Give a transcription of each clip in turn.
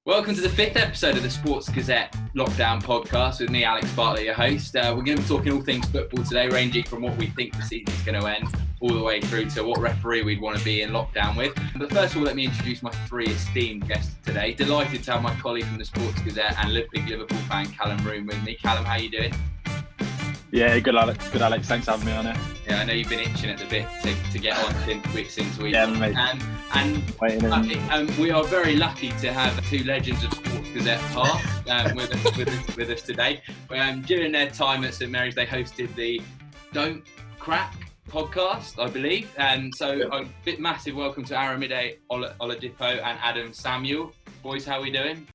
Welcome to the 5th episode of the Sports Gazette Lockdown Podcast with me, Alex Bartlett, your host. We're going to be talking all things football today, ranging from what we think the season's going to end all the way through to what referee we'd want to be in lockdown with. But first of all, let me introduce my three esteemed guests today. Delighted to have my colleague from the Sports Gazette and big Liverpool fan, Callum Room, with me. Callum, how are you doing? Yeah, good Alex. Thanks for having me on here. Yeah, I know you've been itching at the bit to get on since we mate. And we are very lucky to have two legends of Sports Gazette past with us today. During their time at St Mary's, they hosted the Don't Crack podcast, I believe. So a bit massive welcome to Aramide, Oladipo and Adam Samuel. Boys, how are we doing?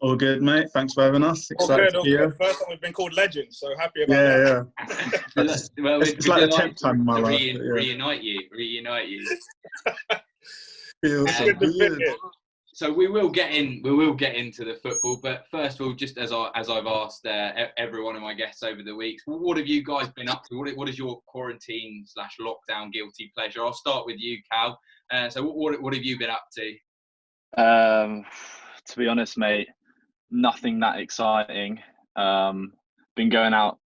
All good, mate. Thanks for having us. Excited to be here. First time we've been called legends, so happy about that. Yeah. Well, it's like the 10th time in my life. Reunite you. Feels so good. So we will get into the football, but first of all, just as I've asked every one of my guests over the weeks, what have you guys been up to? What is your quarantine/lockdown guilty pleasure? I'll start with you, Cal. So what have you been up to? To be honest, mate, nothing that exciting. Been going out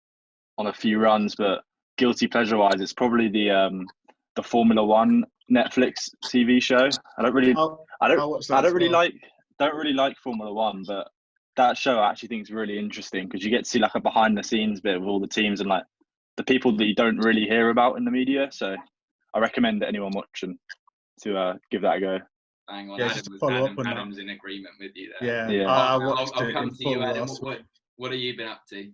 on a few runs, but guilty pleasure wise, it's probably the Formula One Netflix TV show. I don't really like Formula One, but that show I actually think is really interesting because you get to see like a behind the scenes bit of all the teams and like the people that you don't really hear about in the media. So I recommend anyone watching to give that a go. Hang on, yeah, Adam's in agreement with you there. Yeah. I'll come to you, Adam. What have you been up to?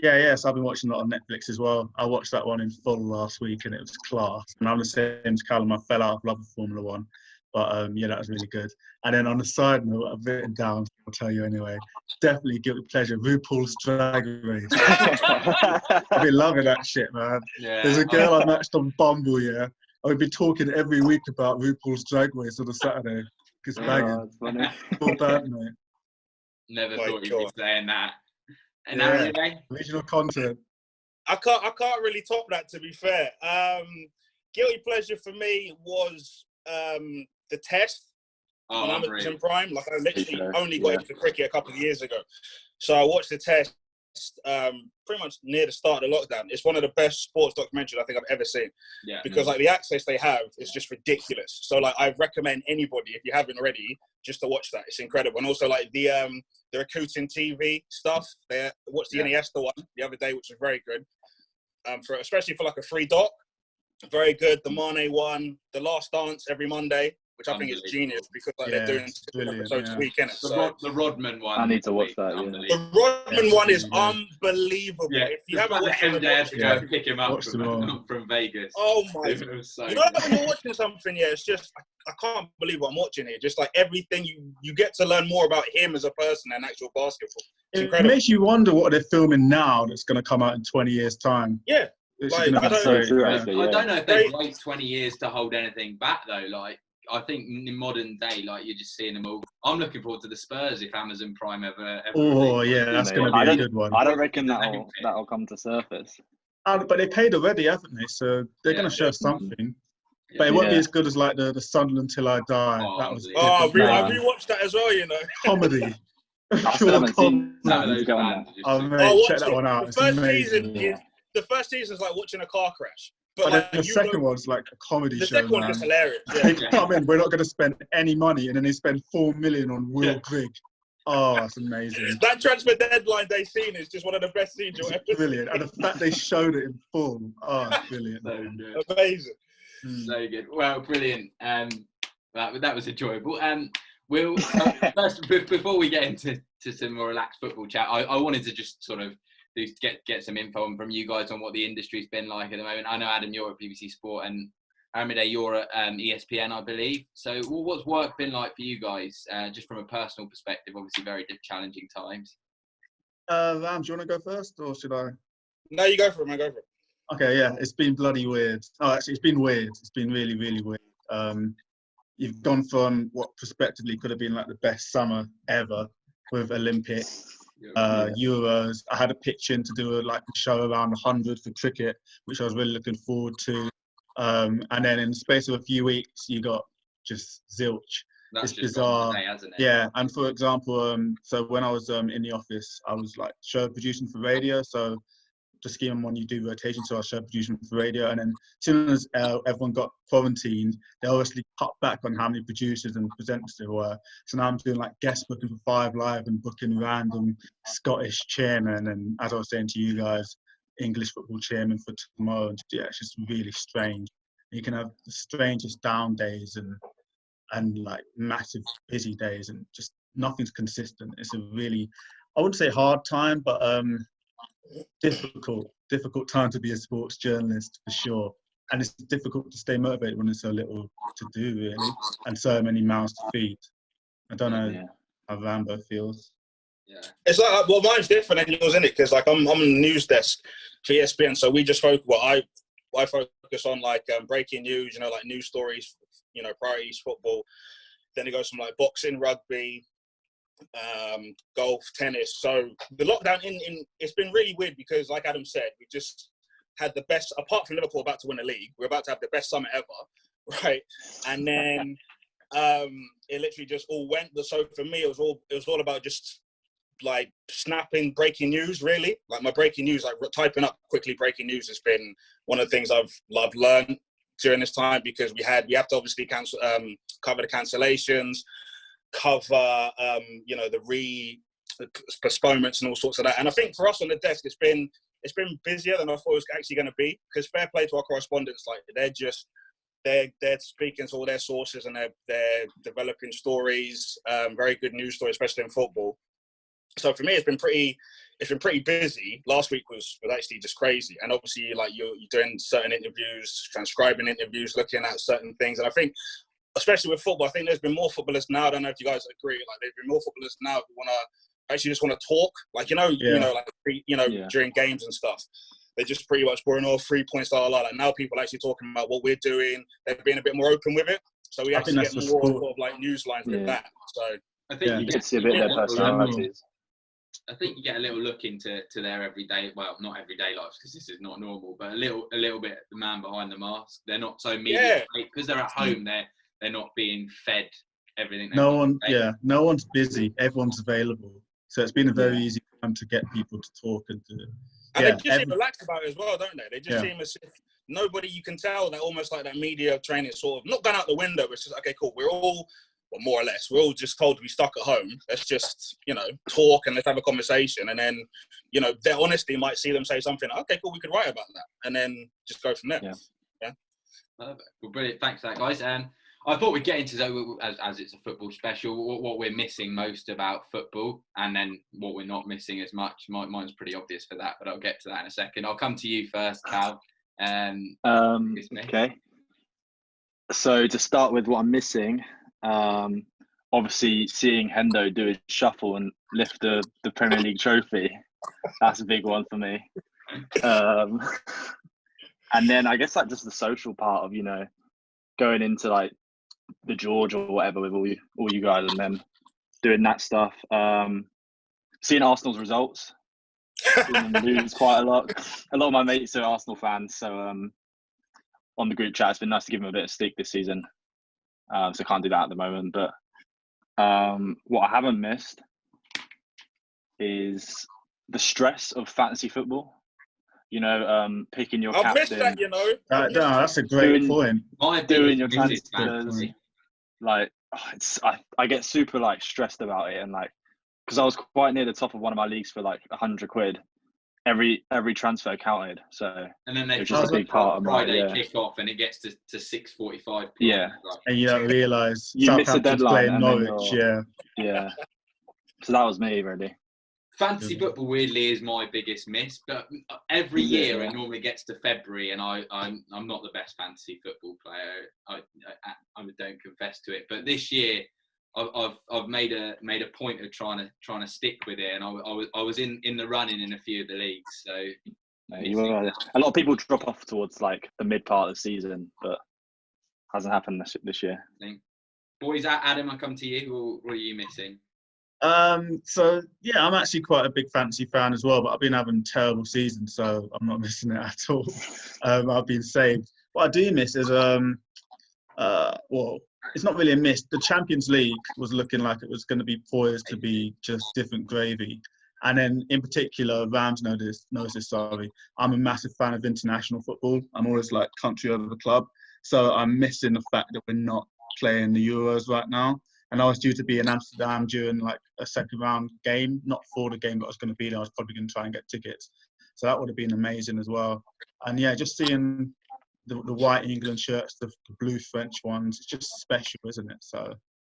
So I've been watching a lot on Netflix as well. I watched that one in full last week and it was class. And I'm the same as Callum, I fell out of love with Formula One. But that was really good. And then on the side note, I've written down, I'll tell you anyway, definitely guilty pleasure, RuPaul's Drag Race. I've been loving that shit, man. Yeah, there's a girl I matched on Bumble, yeah. I would be talking every week about RuPaul's Drag Race on a Saturday. It's banging. All bad, mate. Never thought you'd be saying that. And regional content. I can't really top that, to be fair. Guilty pleasure for me was the Test on Amazon Prime. Like I literally only got into cricket a couple of years ago, so I watched the Test pretty much near the start of the lockdown. It's one of the best sports documentaries I think I've ever seen. Yeah, because like the access they have is just ridiculous. So like I recommend anybody, if you haven't already, just to watch that. It's incredible. And also like the Rakuten TV stuff. They watched the Iniesta one the other day, which was very good. Especially for like a free doc. Very good. The Mane one, The Last Dance every Monday, which I think is genius because like they're doing episodes a week, innit? The Rodman one. I need to watch that. The Rodman one is unbelievable. Yeah. If you haven't watched it, had to go pick him up from Vegas. Oh my! When you're watching something, it's just I can't believe what I'm watching here. Just like everything, you get to learn more about him as a person than actual basketball. It makes you wonder what they're filming now that's going to come out in 20 years' time. Yeah. I don't know if they wait 20 years to hold anything back though. Like I think in modern day, like you're just seeing them all. I'm looking forward to the Spurs if Amazon Prime ever. Oh yeah, that's going to be a good one. I don't reckon that'll come to surface. But they paid already, haven't they? So they're going to show something. But it won't be as good as like the Sunderland Till I Die. That was. I rewatched that as well. Comedy. I still haven't seen that. Check that one out. It's amazing. The first season is like watching a car crash. But like, the second one's like a comedy show. The second one's just hilarious. Yeah. They come in, we're not going to spend any money, and then they spend $4 million on Will Grigg. Oh, that's amazing. That transfer deadline day scene is just one of the best scenes you'll ever see. Brilliant. And the fact they showed it in full. Oh, brilliant. So good. Amazing. So good. Well, brilliant. That was enjoyable. First, before we get into some more relaxed football chat, I wanted to just sort of get some info from you guys on what the industry's been like at the moment. I know, Adam, you're at BBC Sport, and Aramide, you're at ESPN, I believe. So what's work been like for you guys, just from a personal perspective? Obviously, very challenging times. Ram, do you want to go first, or should I? No, you go for it, man. Go for it. Okay, yeah. It's been bloody weird. Oh, actually, it's been weird. It's been really, really weird. You've gone from what prospectively could have been like the best summer ever with Olympics. Euros. I had a pitch in to do a show around 100 for cricket, which I was really looking forward to. And then in the space of a few weeks, you got just zilch. That's it's just bizarre. Today, hasn't it? Yeah, and for example, so when I was in the office, I was like show producing for radio. So the scheme when you do rotation, so I was show producing for radio, and then as soon as everyone got quarantined, they obviously cut back on how many producers and presenters there were. So now I'm doing like guest booking for 5 Live and booking random Scottish chairmen, and as I was saying to you guys, English football chairman for tomorrow. And yeah, it's just really strange. You can have the strangest down days and like massive busy days, and just nothing's consistent. It's a really, I wouldn't say hard time, but difficult time to be a sports journalist for sure. And it's difficult to stay motivated when there's so little to do really, and so many mouths to feed. I don't know how Rambo feels. Yeah, it's like, well, mine's different than yours, isn't it? Because like I'm on the news desk for ESPN, so we just focus. Well, I focus on like breaking news, you know, like news stories, you know, priorities, football. Then it goes from like boxing, rugby, golf, tennis. So the lockdown in it's been really weird because, like Adam said, we just had the best. Apart from Liverpool about to win the league, we're about to have the best summer ever, right? And then it literally just all went. So for me, it was all about just like snapping breaking news. Really, like my breaking news, like typing up quickly breaking news has been one of the things I've learned during this time, because we have to obviously cover the cancellations, cover you know, the postponements and all sorts of that. And I think for us on the desk, it's been busier than I thought it was actually going to be, because fair play to our correspondents, like they're speaking to all their sources and they're developing stories, very good news stories, especially in football. So for me, it's been pretty busy. Last week was actually just crazy. And obviously, like you're doing certain interviews, transcribing interviews, looking at certain things. And I think, especially with football, I think there's been more footballers now. I don't know if you guys agree. Like there's been more footballers now who just want to talk. Like during games and stuff, they're just pretty much pouring all 3 points. Like now, people are actually talking about what we're doing. They're being a bit more open with it. So we actually get more sort of like news lines with that. So I think you get to see a bit of their personalities. I think you get a little look into their everyday, well, not everyday lives because this is not normal, but a little bit the man behind the mask. They're not so media because they're at home. They're not being fed everything. No one's busy. Everyone's available. So it's been a very easy time to get people to talk and to. And they just seem relaxed about it as well, don't they? They just seem as if nobody. You can tell that almost like that media training sort of not gone out the window. But it's just okay, cool. We're all. Well, more or less, we're all just told to be stuck at home. Let's just, you know, talk and let's have a conversation. And then, you know, their honesty might see them say something. Okay, cool, we could write about that. And then just go from there. Yeah. Perfect. Well, brilliant. Thanks for that, guys. I thought we'd get into that as it's a football special, what we're missing most about football, and then what we're not missing as much. Mine's pretty obvious for that, but I'll get to that in a second. I'll come to you first, Cal. Okay. So to start with, what I'm missing. Obviously seeing Hendo do his shuffle and lift the Premier League trophy, that's a big one for me. And then I guess like just the social part of, you know, going into like the George or whatever with all you guys and then doing that stuff. Seeing Arsenal's results, seeing them lose quite a lot. A lot of my mates are Arsenal fans, so on the group chat, it's been nice to give them a bit of stick this season. So I can't do that at the moment. But what I haven't missed is the stress of fantasy football. You know, picking your captain. I've missed that, you know. That's a great point. Doing your transfers. Like, I get super like stressed about it, and like, because I was quite near the top of one of my leagues for like £100. Every transfer counted, so and then they just a big part of Friday kick off, and it gets to 6:45. Yeah, and you don't realise you miss the deadline. And Norwich, yeah. So that was me really. Fantasy football weirdly is my biggest miss, but every year it normally gets to February, and I'm not the best fantasy football player. I don't confess to it, but this year. I've made a point of trying to stick with it, and I was in the running in a few of the leagues. So a lot of people drop off towards like the mid part of the season, but hasn't happened this year. Boys, Adam, I come to you. What are you missing? So yeah, I'm actually quite a big fantasy fan as well, but I've been having terrible seasons, so I'm not missing it at all. I've been saved. What I do miss is it's not really a miss. The Champions League was looking like it was going to be poised to be just different gravy. And then, in particular, Rams knows this. Sorry, I'm a massive fan of international football. I'm always like country over club, so I'm missing the fact that we're not playing the Euros right now. And I was due to be in Amsterdam during like a second round game, not for the game, but I was going to be there. I was probably going to try and get tickets, so that would have been amazing as well. And yeah, just seeing the white England shirts, the blue French ones, it's just special, isn't it? So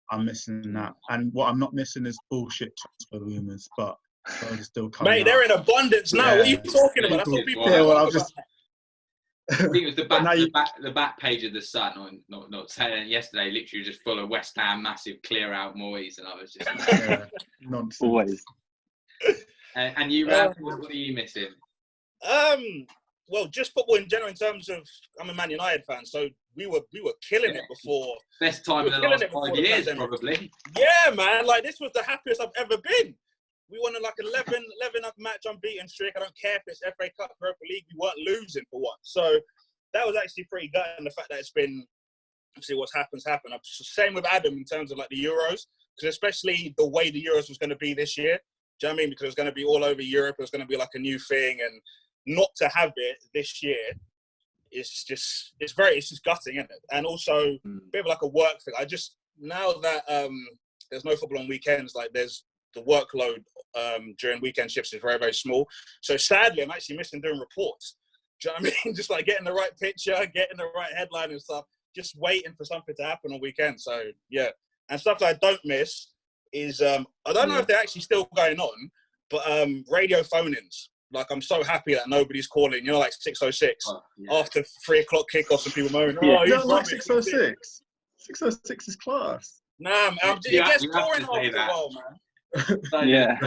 I'm missing that. And what I'm not missing is bullshit transfer rumours, but they're still coming Mate, they're in abundance now. Yeah. What are you talking about? That's what people yeah, well, talk I've just... I think it was the back page of the Sun, or not saying it yesterday, literally just full of West Ham massive clear out Moyes, and I was just nonsense. Always. And you, Rab, what are you missing? Well, just football in general. In terms of, I'm a Man United fan, so we were killing it before. Best time in the last 5 years, probably. Yeah, man. Like, this was the happiest I've ever been. We won like 11 match unbeaten streak. I don't care if it's FA Cup, Europa League. We weren't losing for once. So that was actually pretty good. And the fact that it's been, obviously, what's happened. Same with Adam in terms of like the Euros, because especially the way the Euros was going to be this year. Do you know what I mean? Because it was going to be all over Europe. It was going to be like a new thing, and not to have it this year it's just gutting, isn't it? And also a bit of like a work thing. Now that there's no football on weekends, like there's the workload during weekend shifts is very, very small. So sadly, I'm actually missing doing reports. Do you know what I mean? Just like getting the right picture, getting the right headline and stuff, just waiting for something to happen on weekends. So yeah. And stuff that I don't miss is, I don't know if they're actually still going on, but radio phone-ins. Like, I'm so happy that nobody's calling, like 606 after 3 o'clock kickoffs and people moaning. You don't like 606? 606 is class. Nah, man, it gets boring after a while, man. Yeah.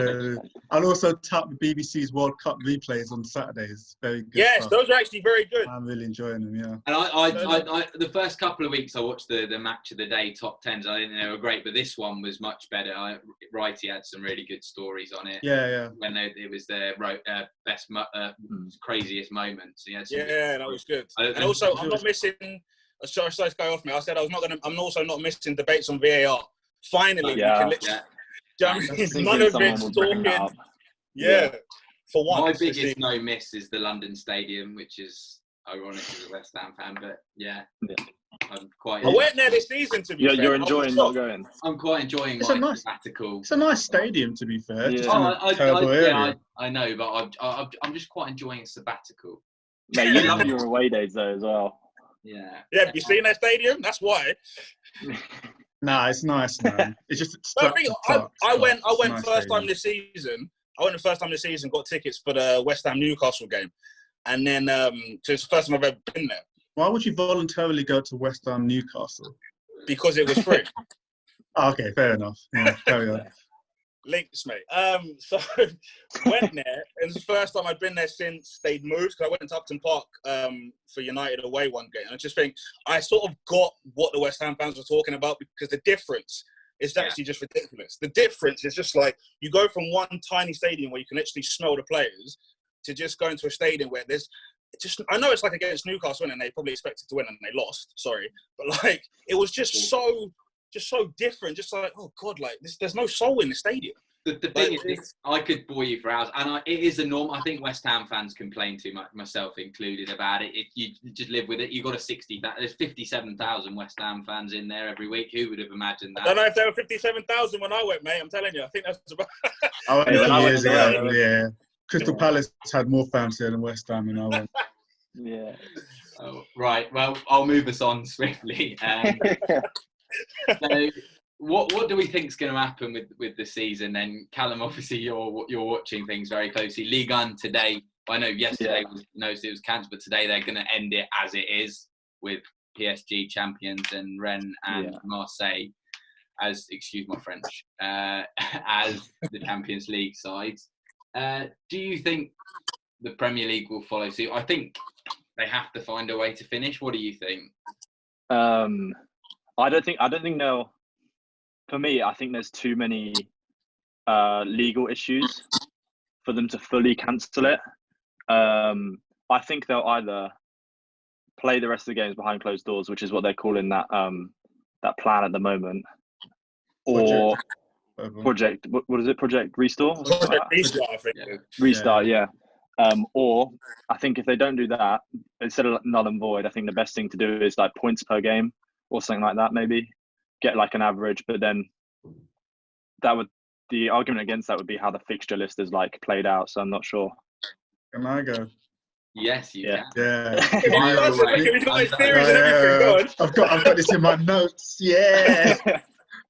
And also tap the BBC's World Cup replays on Saturdays. Very good. Yes, stuff. those are actually very good. I'm really enjoying them, yeah. And I the first couple of weeks I watched the match of the day top 10s. I didn't think they were great, but this one was much better. Righty had some really good stories on it. Yeah. When it was their best craziest moments. Yeah, that was good. And also, I'm not missing. Sorry to go off me. I said I was not going to. I'm also not missing debates on VAR. Finally, we can literally. None of it's talking. Yeah. For once. My biggest no miss is the London Stadium, which is ironic as a West Ham fan, but yeah. I'm quite. I went there this season to be fair. You're enjoying not going. I'm quite enjoying my sabbatical. It's a nice stadium to be fair. Yeah. I know, but I'm just quite enjoying a sabbatical. Mate, you love your away days though as well. Yeah. Yeah, have you seen that stadium? That's why. Nah, it's nice, man. It's just. I went first time this season. I went the first time this season, got tickets for the West Ham Newcastle game, and then so it's the first time I've ever been there. Why would you voluntarily go to West Ham Newcastle? Because it was free. Okay, fair enough. Yeah, carry on. Links, mate. So went there, and it's the first time I'd been there since they'd moved. Because I went to Upton Park for United away one game, and I just think I sort of got what the West Ham fans were talking about, because the difference is actually just ridiculous. The difference is just like you go from one tiny stadium where you can literally smell the players to just going to a stadium where there's just, I know it's like against Newcastle and they probably expected to win and they lost. Sorry, but like it was just so different. Just like, oh God, like there's no soul in the stadium. The thing is, I could bore you for hours, and it is a norm. I think West Ham fans complain too much, myself included, about it. You just live with it. You got there's 57,000 West Ham fans in there every week. Who would have imagined that? I don't know if there were 57,000 when I went, mate. I'm telling you, I think that's about. I went years ago. Yeah, Crystal Palace had more fans here than West Ham, and I went. Yeah. Oh, right. Well, I'll move us on swiftly. So, what do we think is going to happen with the season? Then, Callum, obviously you're watching things very closely. Ligue 1 today. I know yesterday was noticed it was cancelled, but today they're going to end it as it is, with PSG champions and Rennes and Marseille as, excuse my French, as the Champions League sides. Do you think the Premier League will follow suit? I think they have to find a way to finish. What do you think? I don't think they'll. For me, I think there's too many legal issues for them to fully cancel it. I think they'll either play the rest of the games behind closed doors, which is what they're calling that plan at the moment, or project what is it? Project Restore? Project Restart, I think. Restart, yeah. Or I think if they don't do that, instead of null and void, I think the best thing to do is like points per game or something like that. Maybe get like an average, but then the argument against that would be how the fixture list is like played out. So I'm not sure. Can I go? Yes, you can. Yeah. He's got his theories and everything. Go on. I've got this in my notes. Yeah.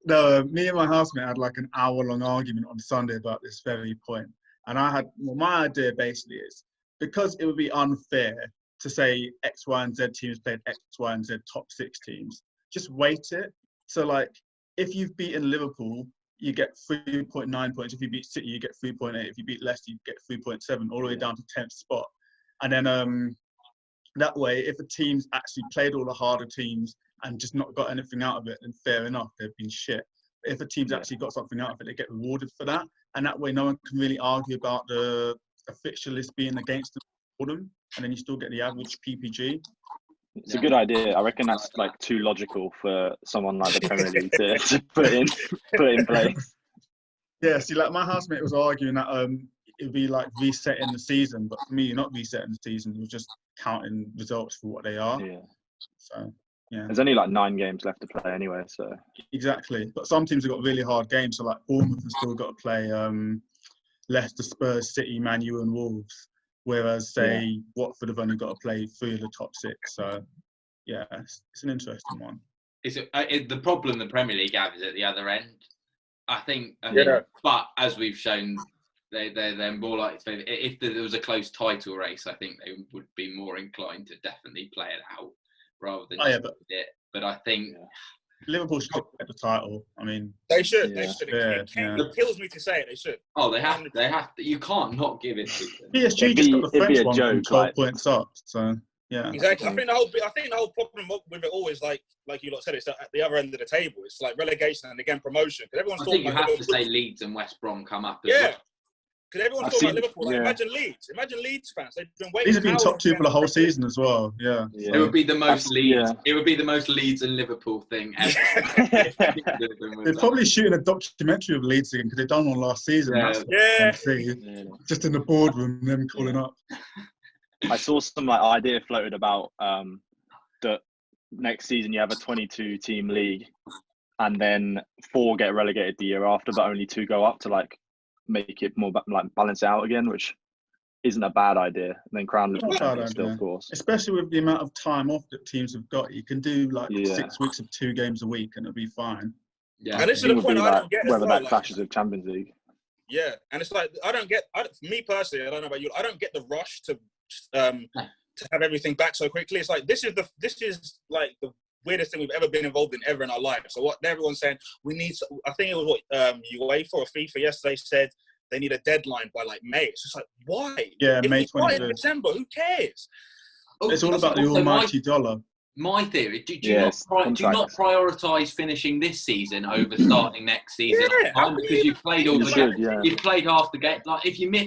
No, me and my housemate had like an hour-long argument on Sunday about this very point. And my idea basically is, because it would be unfair to say X, Y, and Z teams played X, Y, and Z top 6 teams, just weight it. So like, if you've beaten Liverpool, you get 3.9 points. If you beat City, you get 3.8. If you beat Leicester, you get 3.7, all the way down to 10th spot. And then that way, if a team's actually played all the harder teams and just not got anything out of it, then fair enough, they've been shit. But if a team's actually got something out of it, they get rewarded for that. And that way, no one can really argue about the fixture list being against them for them. And then you still get the average PPG. It's a good idea. I reckon that's like too logical for someone like the Premier League to put in place. Yeah, see, like my housemate was arguing that it'd be like resetting the season, but for me, you're not resetting the season. You're just counting results for what they are. Yeah. So yeah. There's only like 9 games left to play anyway, so. Exactly, but some teams have got really hard games. So like Bournemouth have still got to play Leicester, Spurs, City, Man U, and Wolves. Whereas, say, Watford have only got to play 3 of the top 6. So, yeah, it's an interesting one. The problem the Premier League have is at the other end. I think, but as we've shown, they're more like, if there was a close title race, I think they would be more inclined to definitely play it out rather than it. But I think Liverpool should get the title. I mean, they should. Yeah. They should. It kills me to say it. They should. Oh, they have. They have to. You can't not give it to them. PSG just got the French one from 12 points up. So yeah. Exactly. I think the whole problem with it all is like you lot said, it's at the other end of the table. It's like relegation and again promotion. Because everyone's I think you have to say Leeds and West Brom come up. Yeah. Because everyone's talking about Liverpool. Like, imagine Leeds. Imagine Leeds fans. They've been waiting. These have been top 2 for the whole season as well. Yeah. It would be the most Leeds. It would be the most Leeds and Liverpool thing ever. They're probably shooting a documentary of Leeds again because they've done one last season. Yeah. Just in the boardroom, them calling up. I saw some idea floated about that next season you have a 22-team league, and then 4 get relegated the year after, but only 2 go up to make it more balance it out again, which isn't a bad idea. And then crown the still, of course. Especially with the amount of time off that teams have got, you can do 6 weeks of 2 games a week, and it'll be fine. Yeah, and this is the point I don't get. Whether that clashes with Champions League. Yeah, and it's like me personally, I don't know about you. I don't get the rush to have everything back so quickly. It's like this is like the weirdest thing we've ever been involved in ever in our lives. So what everyone's saying, we need. I think it was what UEFA or FIFA yesterday said they need a deadline by May. It's just like why? Yeah, if May 20th. In December, who cares? It's all about the almighty dollar. My theory: do you not prioritise finishing this season over starting next season? Yeah, because you've played all you've played half the game. If you miss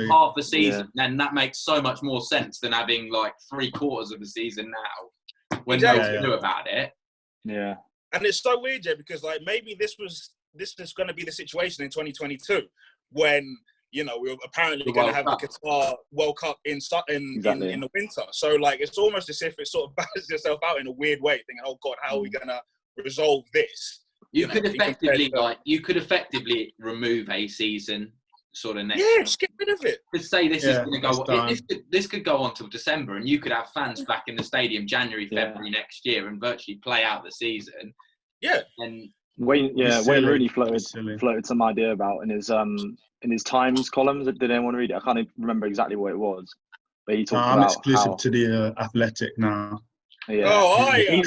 half the season, then that makes so much more sense than having 3/4 of the season now when no one knew about it. Yeah, and it's so weird, because maybe this is going to be the situation in 2022 when. We're apparently going to have the Qatar World Cup in the winter. So, it's almost as if it sort of balances itself out in a weird way, thinking, "Oh God, how are we going to resolve this?" You could effectively remove a season sort of next. Yeah, just get rid of it. To say this is going to go. This could go on till December, and you could have fans back in the stadium January, February next year, and virtually play out the season. Yeah. And Wayne Rooney floated some idea about in his Times columns. Did anyone read it? I can't even remember exactly what it was, but he talked about I'm exclusive to the Athletic now. Yeah. Oh, yeah.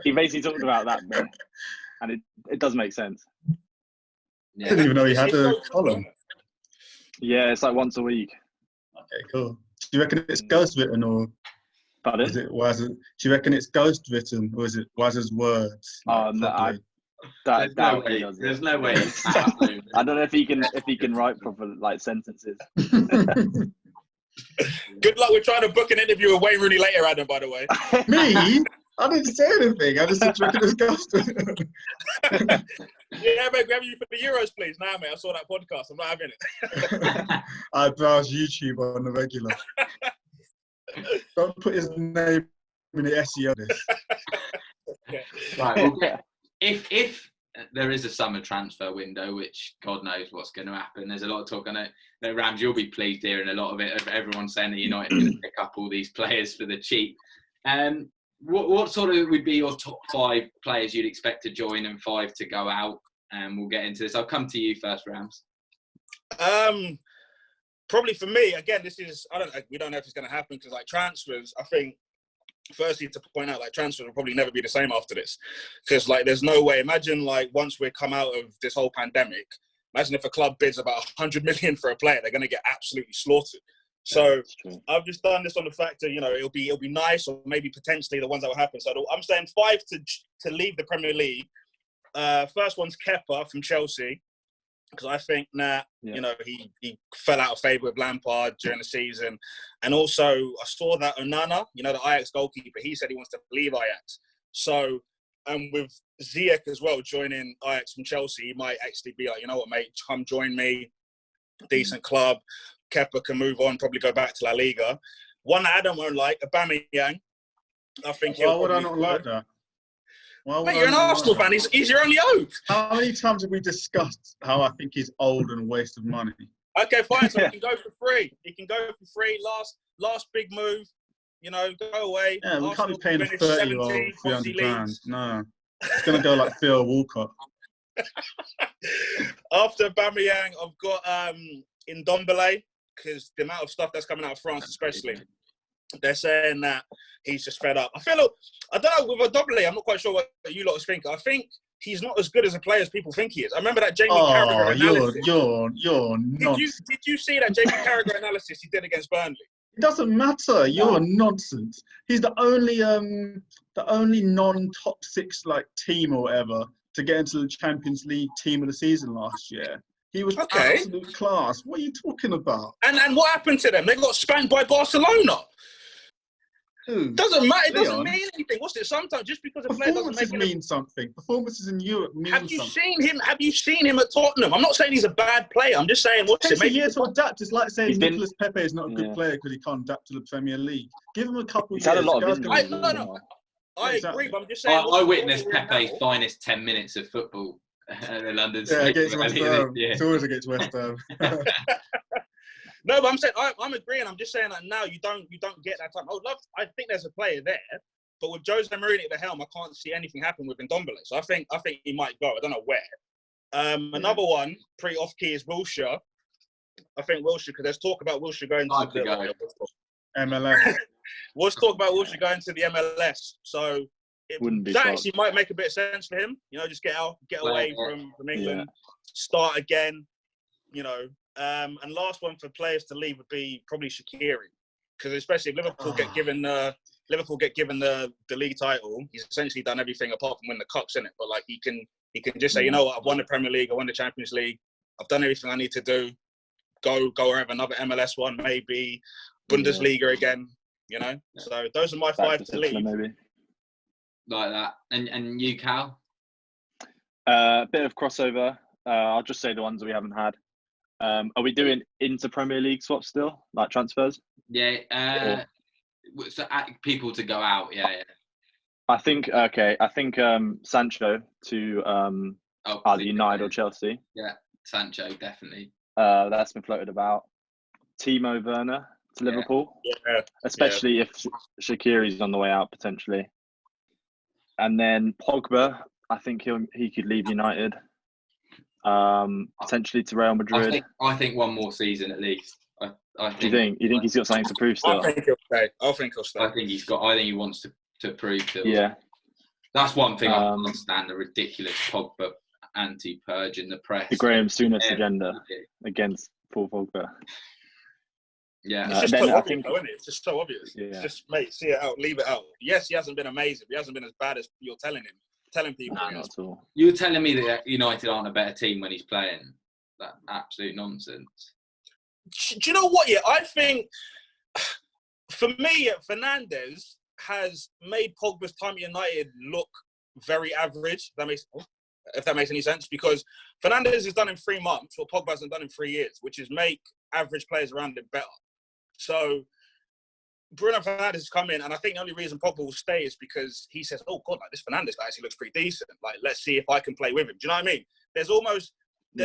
He basically talked about that bit, and it does make sense. Yeah. I didn't even know he had a column. Yeah, it's once a week. Okay, cool. Do you reckon it's ghost written or? Pardon? Is it Waz's? Do you reckon it's ghost written or is it Waz's words? No, There's no way. I don't know if he can write proper sentences. Good luck with trying to book an interview with Wayne Rooney later, Adam. By the way. Me? I didn't say anything. I just said, do you reckon it's Gaston? Yeah, mate, grab you for the Euros, please. Nah, mate, I saw that podcast. I'm not having it. I browse YouTube on the regular. Don't put his name in the SEO list. Okay. Right, well, if there is a summer transfer window, which God knows what's going to happen. There's a lot of talk on it. No, Rams, you'll be pleased hearing a lot of it. Of everyone saying that United going to pick up all these players for the cheap. What sort of would be your top 5 players you'd expect to join and 5 to go out? And we'll get into this. I'll come to you first, Rams. Probably for me, again, we don't know if it's going to happen because like transfers, I think. Firstly, to point out, like transfers will probably never be the same after this, because like there's no way. Imagine like once we come out of this whole pandemic, imagine if a club bids about 100 million for a player, they're going to get absolutely slaughtered. So I've just done this on the fact that it'll be nice, or maybe potentially the ones that will happen. So I'm saying 5 to leave the Premier League. First one's Kepa from Chelsea. Because I think he fell out of favour with Lampard during the season. And also, I saw that Onana, the Ajax goalkeeper, he said he wants to leave Ajax. So, and with Ziyech as well joining Ajax from Chelsea, he might actually be like, you know what, mate, come join me. Decent club. Kepa can move on, probably go back to La Liga. One that I won't like, Aubameyang. I think Why would I not like that? Mate, you're an Arsenal fan. He's your only hope. How many times have we discussed how I think he's old and a waste of money? Okay, fine. So he can go for free. He can go for free. Last big move. Go away. Yeah, we can't be paying a 30-year-old £300. No, it's going to go like Theo Walcott. After Aubameyang, I've got Ndombele, because the amount of stuff that's coming out of France, especially. They're saying that he's just fed up. I don't know, with Ndombele, I'm not quite sure what you lot think. I think he's not as good as a player as people think he is. I remember that Jamie Carragher analysis. You're nonsense. Did you see that Jamie Carragher analysis he did against Burnley? It doesn't matter. You're nonsense. He's the only non-top 6 like team or whatever to get into the Champions League team of the season last year. He was absolute class. What are you talking about? And what happened to them? They got spanked by Barcelona. Who? Doesn't matter. It doesn't mean anything. What's it? Sometimes just because a player doesn't Performances mean something. Performances in Europe mean something. Have you seen him at Tottenham? I'm not saying he's a bad player. I'm just saying it takes a year to adapt. It's like saying Nicolas Pepe is not a good player because he can't adapt to the Premier League. Give him a couple of years. Had a lot of injuries. I agree, but I'm just saying. I witnessed Pepe's finest 10 minutes of football at the London Stadium. Against West Ham. It's always against West Ham. No, but I'm saying I'm agreeing. I'm just saying that now you don't get that time. I think there's a player there, but with Jose Mourinho at the helm, I can't see anything happen with Ndombele. So I think he might go. I don't know where. Another one, pretty off key, is Wilshere. I think Wilshere, because there's talk about Wilshere going to the MLS. Let's talk about Wilshere going to the MLS. So that actually might make a bit of sense for him. Just get away from England, start again. And last one for players to leave would be probably Shaqiri, because especially if Liverpool get given the league title, he's essentially done everything apart from win the cups, innit? But like he can just say, you know what, I've won the Premier League, I won the Champions League, I've done everything I need to do. Go wherever, another MLS one, maybe Bundesliga again. So those are my 5 to leave. Maybe. Like that, and you, Cal? A bit of crossover. I'll just say the ones that we haven't had. Are we doing inter-Premier League swaps still, like transfers? Yeah. So people to go out, yeah. I think Sancho to either United or Chelsea. Yeah, Sancho, definitely. That's been floated about. Timo Werner to Liverpool. Yeah. Especially if Shaqiri's on the way out, potentially. And then Pogba, I think he could leave United. Potentially to Real Madrid. I think one more season at least. I think. Do you think he's got something to prove still? I think he'll stay. I think he wants to prove to. Yeah. That's one thing I don't understand, the ridiculous Pogba anti-purge in the press. The Graham Souness agenda against Paul Pogba. Yeah. It's just so obvious, isn't it? It's just so obvious. Yeah. It's just, mate, see it out, leave it out. Yes, he hasn't been amazing, but he hasn't been as bad as you're telling people. No, not at all. You're telling me that United aren't a better team when he's playing? That absolute nonsense. Do you know what? Yeah, I think for me, Fernandes has made Pogba's time at United look very average. If that makes any sense, because Fernandes has done in 3 months what Pogba hasn't done in 3 years, which is make average players around him better. So Bruno Fernandes has come in, and I think the only reason Pogba will stay is because he says, "Oh God, like this Fernandes guy actually looks pretty decent. Like, let's see if I can play with him." Do you know what I mean? There's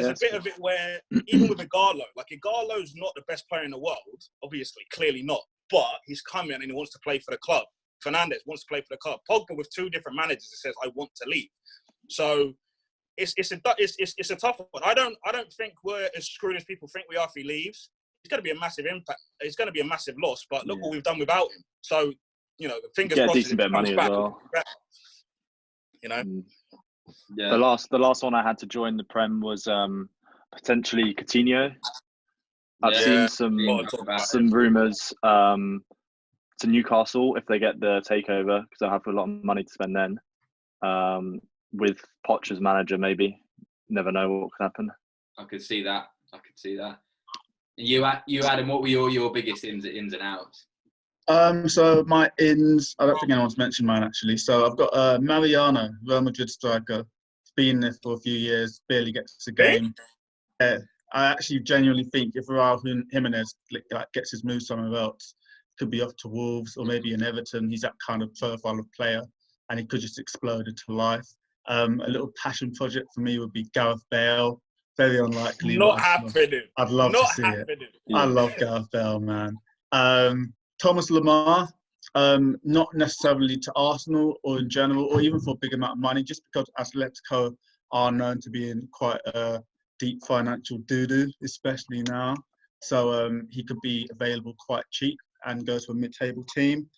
a bit of it where even with Ighalo, like Ighalo's not the best player in the world, obviously, clearly not, but he's come in and he wants to play for the club. Fernandes wants to play for the club. Pogba with 2 different managers that says, "I want to leave." So it's a tough one. I don't think we're as screwed as people think we are if he leaves. It's going to be a massive impact. It's going to be a massive loss. But look what we've done without him. So, you know, the fingers crossed. Yeah, decent bit of money as well. You know. Yeah. The last one I had to join the Prem was potentially Coutinho. I've seen some rumours to Newcastle if they get the takeover, because they'll have a lot of money to spend then. With Poch as manager, maybe. Never know what could happen. I could see that. You Adam, what were your biggest ins and outs? So my ins, I don't think anyone's mentioned mine actually. So I've got Mariano, Real Madrid striker. He's been there for a few years, barely gets a game. I actually genuinely think if Raul Jimenez gets his move somewhere else, could be off to Wolves or maybe in Everton. He's that kind of profile of player, and he could just explode into life. A little passion project for me would be Gareth Bale. Very unlikely. Not happening. I'd love to see it. Yeah. I love Gareth Bale, man. Thomas Lemar, not necessarily to Arsenal or in general, or even for a big amount of money, just because Atletico are known to be in quite a deep financial doo-doo, especially now. So he could be available quite cheap and go to a mid-table team.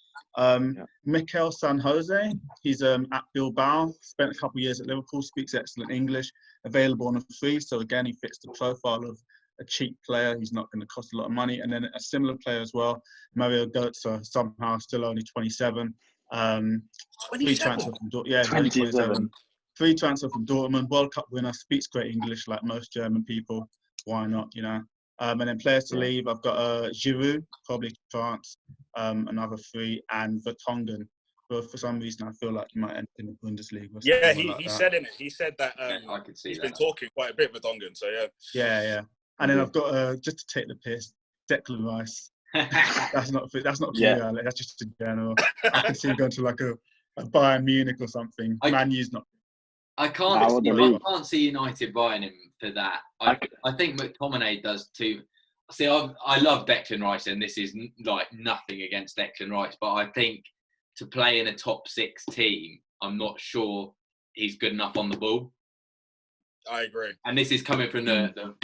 Mikel San Jose, he's at Bilbao, spent a couple of years at Liverpool, speaks excellent English, available on a free. So again, he fits the profile of a cheap player. He's not going to cost a lot of money. And then a similar player as well, Mario Götze, somehow still only 27. 27? Free transfer from Dortmund. 27. Free transfer from Dortmund, World Cup winner, speaks great English like most German people. Why not, you know? And then players to leave, I've got Giroud, probably France, another 3, and Vertonghen. But for some reason, I feel like he might enter in the Bundesliga. Yeah, he said in it. He said that I could see he's that. been talking quite a bit with Vertonghen, so yeah. Yeah. And then I've got, just to take the piss, Declan Rice. That's not for you, that's just in general. I could see him going to like a Bayern Munich or something. Man U's not. I can't see United buying him for that. I think McTominay does too. See, I love Declan Rice, and this is like nothing against Declan Rice, but I think to play in a top 6 team, I'm not sure he's good enough on the ball. I agree. And this is coming from I'm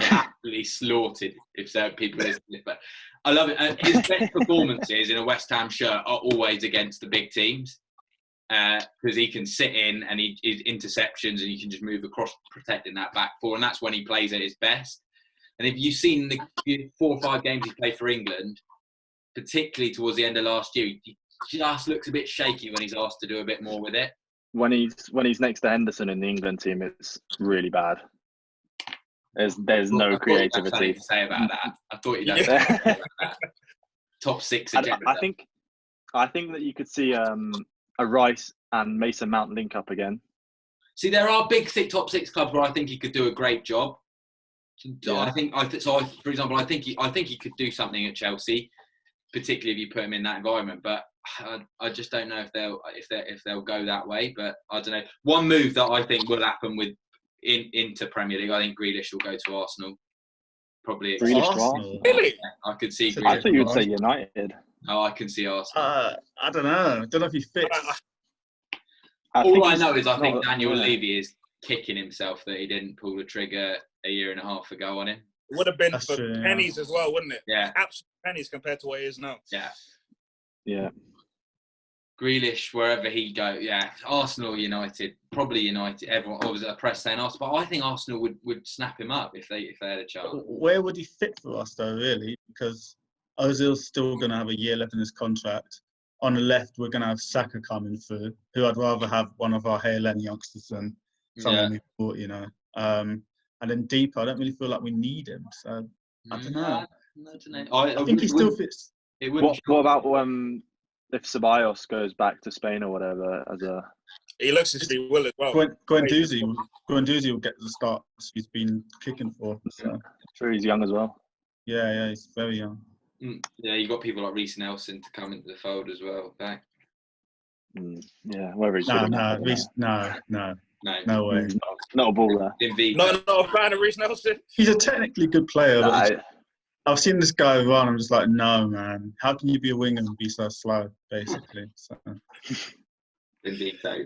absolutely slaughtered if certain people listen to this, but I love it. His best performances in a West Ham shirt are always against the big teams. Because he can sit in and his interceptions and he can just move across protecting that back 4, and that's when he plays at his best. And if you've seen the 4 or 5 games he played for England, particularly towards the end of last year, he just looks a bit shaky when he's asked to do a bit more with it. When he's next to Henderson in the England team, it's really bad. There's no creativity. Something to say about that. I thought you'd have to say about that. Top 6 agenda. I think that you could see a Rice and Mason Mount link up again. See, there are big top 6 clubs where I think he could do a great job. Yeah. For example, I think he could do something at Chelsea, particularly if you put him in that environment. But I just don't know if they'll go that way. But I don't know. One move that I think will happen into Premier League, I think Grealish will go to Arsenal. Probably Arsenal. Really? I could see Grealish. I thought you would say United. Oh, I can see Arsenal. I don't know. I don't know if he fits. All I know is I think Daniel Levy is kicking himself that he didn't pull the trigger a year and a half ago on him. It would have been for pennies as well, wouldn't it? Yeah. Absolute pennies compared to what it is now. Yeah. Yeah. Grealish, wherever he go, Arsenal, United, probably United. Everyone was at a press saying Arsenal, but I think Arsenal would snap him up if they had a chance. Where would he fit for us though, really? Because Ozil's still going to have a year left in his contract. On the left, we're going to have Saka coming through, who I'd rather have one of our Haaland youngsters than someone we bought, And then deeper, I don't really feel like we need him. So I don't know. I think he still fits. It wouldn't. What about if Ceballos goes back to Spain or whatever as a? He looks as if he will as well. Guendouzi will get the start he's been kicking for. So. I'm sure he's young as well. Yeah, he's very young. Yeah, you got people like Reece Nelson to come into the fold as well. Back. Yeah, whether he's no way. Not a baller. Not a fan of Reece Nelson. He's a technically good player, but I've seen this guy run. I'm just like, no, man. How can you be a winger and be so slow, basically? So. Indeed, so.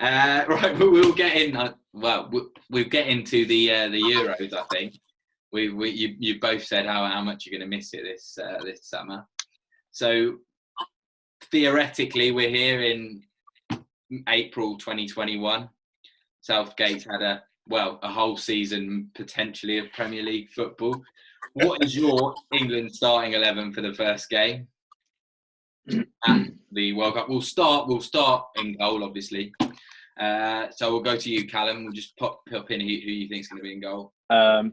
Right, we'll get in. We'll get into the Euros. I think you both said how much you're going to miss it this summer. So theoretically, we're here in April 2021. Southgate's had a whole season potentially of Premier League football. What is your England starting 11 for the first game at the World Cup? We'll start in goal, obviously. So we'll go to you, Callum. We'll just pop in who you think is going to be in goal.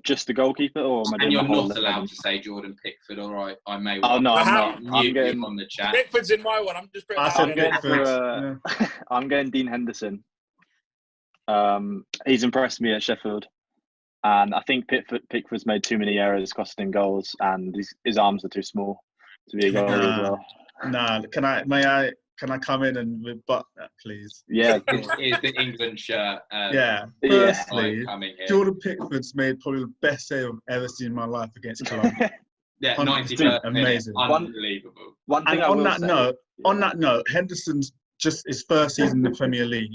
Just the goalkeeper, or and you're not allowed to say Jordan Pickford, all right? I may. Oh no, I'm not. I'm getting on the chat. Pickford's in my one. I'm just. I'm going Dean Henderson. He's impressed me at Sheffield, and I think Pickford's made too many errors, costing goals, and his arms are too small to be a goalie as well. Can I come in and rebut that, please? Yeah. It's the England shirt. Firstly, Jordan Pickford's made probably the best save I've ever seen in my life against Colombia. 91st amazing. Unbelievable. One thing on that note, Henderson's just his first season in the Premier League.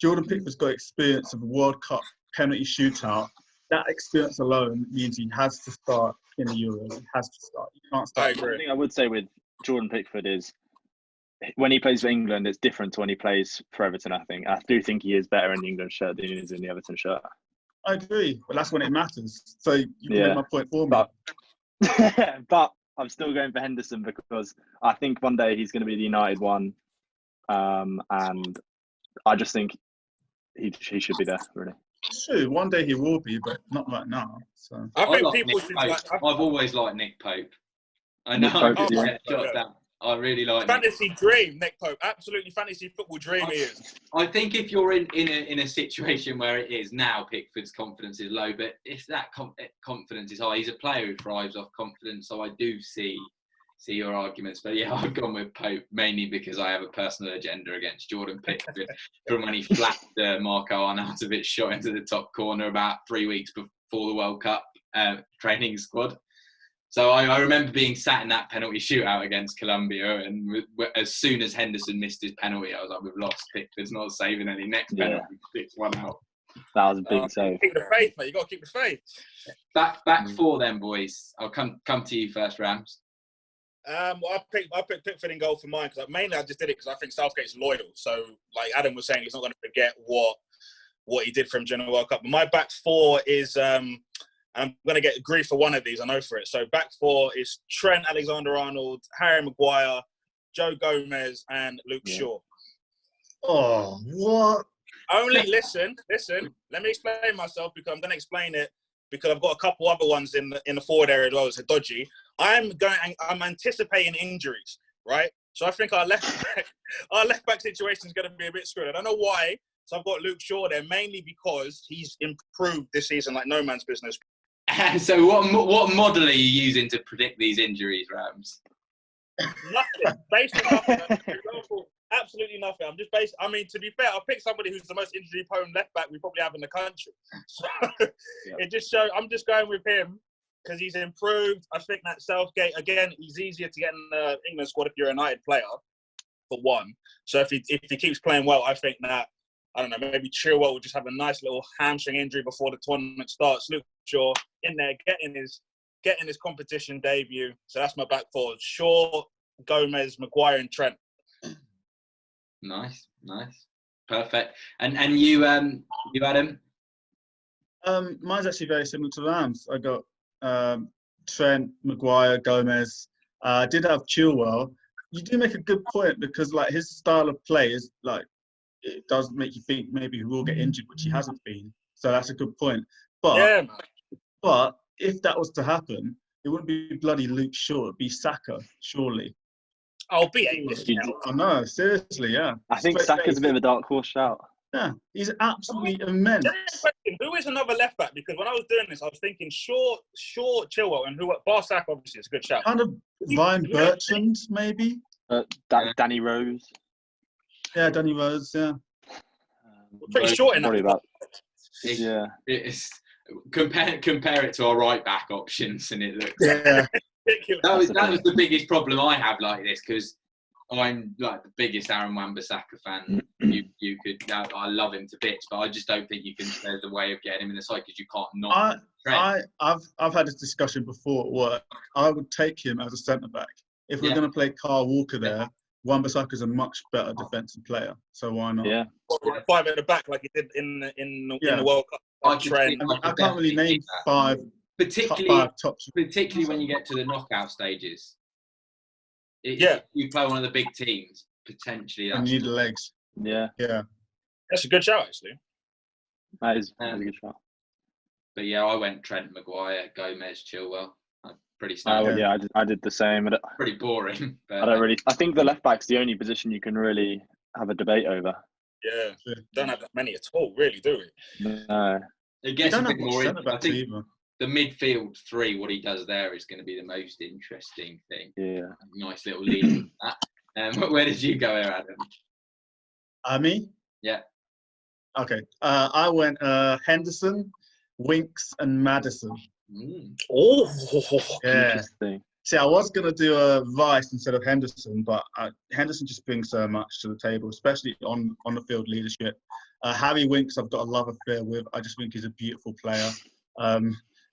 Jordan Pickford's got experience of a World Cup penalty shootout. That experience alone means he has to start in the Euros. He has to start. He can't start. I agree. One thing I would say with Jordan Pickford is when he plays for England, it's different to when he plays for Everton, I think. I do think he is better in the England shirt than he is in the Everton shirt. I agree. But that's when it matters. So you can make my point for me. But I'm still going for Henderson because I think one day he's going to be the United one. And I just think he should be there, really. True, one day he will be, but not right now. So I think people should I've always liked Nick Pope. I know. I really like fantasy dream, Nick Pope. Absolutely fantasy football dream he is. I think if you're in a situation where it is now, Pickford's confidence is low, but if that confidence is high, he's a player who thrives off confidence. So I do see your arguments, but yeah, I've gone with Pope mainly because I have a personal agenda against Jordan Pickford from when he flapped Marco Arnautovic's shot into the top corner about 3 weeks before the World Cup training squad. So I remember being sat in that penalty shootout against Colombia, and as soon as Henderson missed his penalty, I was like, we've lost. Pickford's not saving any next penalty. 6-1 out. That was a big save. Keep the faith, mate. You got to keep the faith. Back four then, boys. I'll come to you first, Rams. I picked Pickford in goal for mine because mainly I just did it because I think Southgate's loyal. So, like Adam was saying, he's not going to forget what he did for him during the World Cup. But my back four is, I'm going to get grief for one of these, I know for it. So back four is Trent Alexander-Arnold, Harry Maguire, Joe Gomez, and Luke Shaw. Oh, what? Only listen. Let me explain myself because I'm going to explain it because I've got a couple other ones in the forward area as well. It's a dodgy. I'm anticipating injuries, right? So I think our left back situation is going to be a bit screwed. I don't know why. So I've got Luke Shaw there mainly because he's improved this season like no man's business. So what model are you using to predict these injuries, Rams? Nothing. Basically nothing. For example, absolutely nothing. I'm just based. I mean, to be fair, I'll pick somebody who's the most injury-prone left back we probably have in the country. So it just shows. I'm just going with him because he's improved. I think that Southgate again. He's easier to get in the England squad if you're a United player, for one. So if he keeps playing well, I think that. I don't know, maybe Chilwell will just have a nice little hamstring injury before the tournament starts. Luke Shaw in there getting his competition debut. So that's my back four. Shaw, Gomez, Maguire and Trent. Nice. Perfect. And you Adam? Mine's actually very similar to Rams. I got Trent, Maguire, Gomez. I did have Chilwell. You do make a good point because like his style of play is like it does make you think maybe he will get injured, which he hasn't been. So that's a good point. But if that was to happen, it wouldn't be bloody Luke Shaw. It'd be Saka, surely. I'll be aimless. I know, seriously, yeah. I think Saka's a bit of a dark horse shout. Yeah, he's absolutely immense. Who is another left back? Because when I was doing this, I was thinking Shaw, Chilwell, and Bar Saka, obviously, it's a good shout. Kind of Ryan Bertrand, maybe. Danny Rose. Yeah, Danny Rose, yeah. Pretty short in that. Yeah. It's compare it to our right back options, and it looks. Yeah. that was the biggest problem I have like this, because I'm like the biggest Aaron Wan-Bissaka fan. You could, I love him to bits, but I just don't think you can. There's a way of getting him in the side because you can't not. I've had this discussion before at work. I would take him as a centre back if we're going to play Kyle Walker there. Wan-Bissaka is a much better defensive player, so why not? Yeah, 5 at the back like he did in the World Cup. I can't really name 5. Particularly when you get to the knockout stages. If you play one of the big teams, potentially. And you need the legs. Yeah. That's a good shout, actually. That is a good shout. But yeah, I went Trent, Maguire, Gomez, Chilwell. Pretty standard. I did the same. Pretty boring. But I don't really. I think the left back's the only position you can really have a debate over. Yeah, don't have that many at all, really, do we? No. It gets a bit more. I think the midfield 3, what he does there is going to be the most interesting thing. Yeah. Nice little lead. Where did you go here, Adam? Me? Yeah. Okay. I went Henderson, Winks, and Maddison. Oh, yeah. Interesting. See, I was going to do Rice instead of Henderson, but Henderson just brings so much to the table, especially on the field leadership. Harry Winks, I've got a love affair with. I just think he's a beautiful player.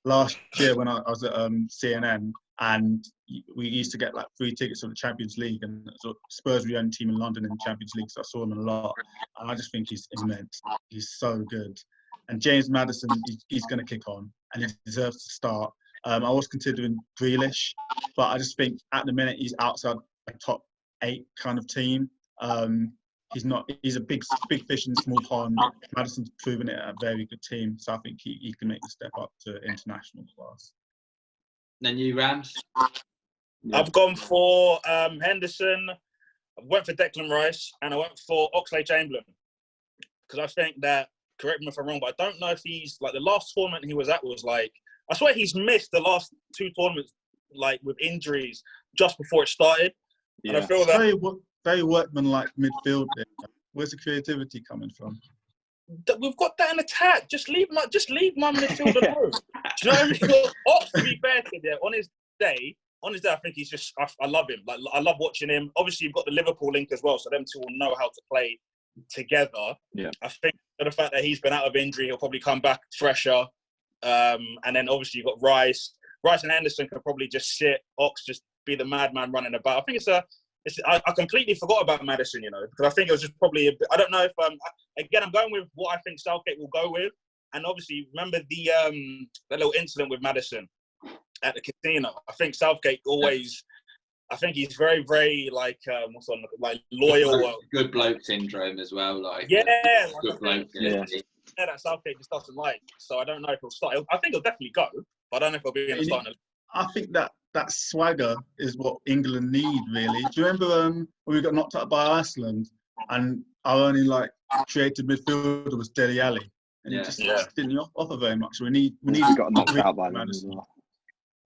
Last year when I was at CNN, and we used to get like free tickets for the Champions League, and so Spurs were the only team in London in the Champions League, so I saw him a lot. And I just think he's immense. He's so good. And James Maddison, he's going to kick on, and he deserves to start. I was considering Grealish, but I just think at the minute he's outside a top 8 kind of team. He's a big fish in a small pond. Maddison's proven it at a very good team, so I think he can make the step up to international class. Then you, Rams? Yeah. I've gone for Henderson, I went for Declan Rice, and I went for Oxlade-Chamberlain. Because I think that, correct me if I'm wrong, but I don't know if he's, like the last tournament he was at was like, I swear he's missed the last 2 tournaments, like with injuries just before it started. Yeah. And I feel that very workman-like midfield. Where's the creativity coming from? We've got that in attack. Just leave my midfield alone. Do you know what I mean? Ox, to be fair to him, on his day, I think he's just. I love him. Like I love watching him. Obviously, you've got the Liverpool link as well, so them two will know how to play together. Yeah. I think the fact that he's been out of injury, he'll probably come back fresher. And then obviously you've got Rice and Anderson can probably just sit. Ox just be the madman running about. I think I completely forgot about Maddison, because I think it was just probably I don't know if again I'm going with what I think Southgate will go with, and obviously remember the little incident with Maddison at the casino. I think Southgate always, I think he's very very like loyal, good bloke syndrome as well, like good bloke. That Southgate just doesn't like, so I don't know if he'll start. I think he'll definitely go, but I don't know if he'll be in the starting. I think that swagger is what England need, really. Do you remember when we got knocked out by Iceland and our only creative midfielder was Dele Alli, and he just didn't offer very much. We need got knocked out by them as well.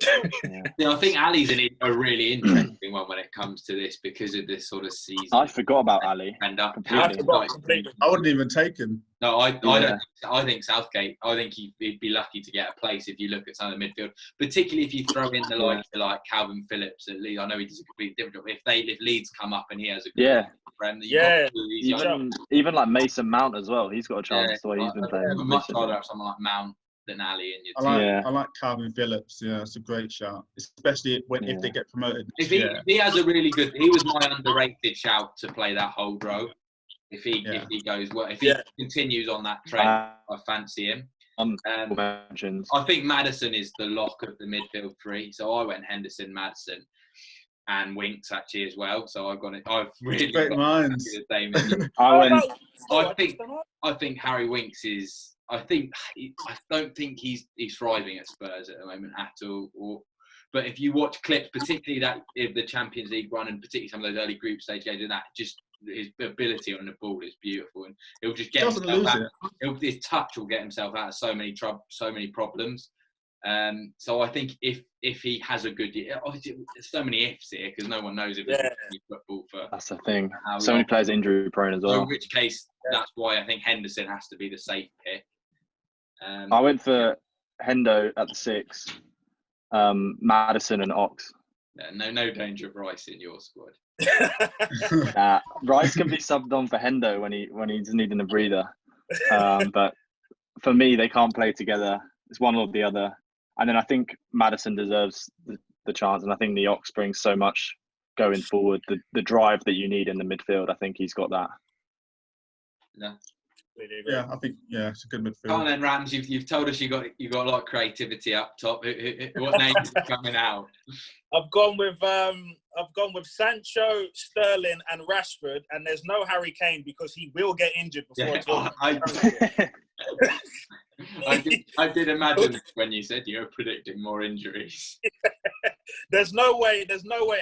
I think Ali's a really interesting one when it comes to this because of this sort of season. I forgot about Ali. Completely. I wouldn't even take him. No, I don't. I think Southgate. I think he'd be lucky to get a place if you look at some of the midfield, particularly if you throw in the likes of like Calvin Phillips at Leeds. I know he does a completely different job. If Leeds come up and he has a good friend, even like Mason Mount as well. He's got a chance the way he's been playing. I'd much rather have someone like Mount than Ali in your team. I like Calvin Phillips. Yeah, it's a great shout, especially if they get promoted. If he has a really good, he was my underrated shout to play that whole row. If he goes well, if he continues on that trend, I fancy him. I think Maddison is the lock of the midfield 3, so I went Henderson, Maddison, and Winks actually as well. So I've got it. I've really great minds. The same. I think Harry Winks is. I don't think he's thriving at Spurs at the moment at all. But if you watch clips, particularly that if the Champions League run and particularly some of those early group stage games and that, just his ability on the ball is beautiful, and he'll just get himself out. His touch will get himself out of so many problems. So I think if he has a good year, obviously there's so many ifs here because no one knows if he's going to be football for. That's the thing. So many players injury prone as well. So in which case, that's why I think Henderson has to be the safe pick. I went for Hendo at the 6, Maddison and Ox. No danger of Rice in your squad. Rice can be subbed on for Hendo when he's needing a breather. But for me, they can't play together. It's one or the other. And then I think Maddison deserves the chance. And I think the Ox brings so much going forward. The drive that you need in the midfield, I think he's got that. Yeah, I think it's a good midfield. Come on then, Rams. You've told us you got a lot of creativity up top. What names are coming out? I've gone with Sancho, Sterling, and Rashford, and there's no Harry Kane because he will get injured before. I did imagine when you said you were predicting more injuries. There's no way.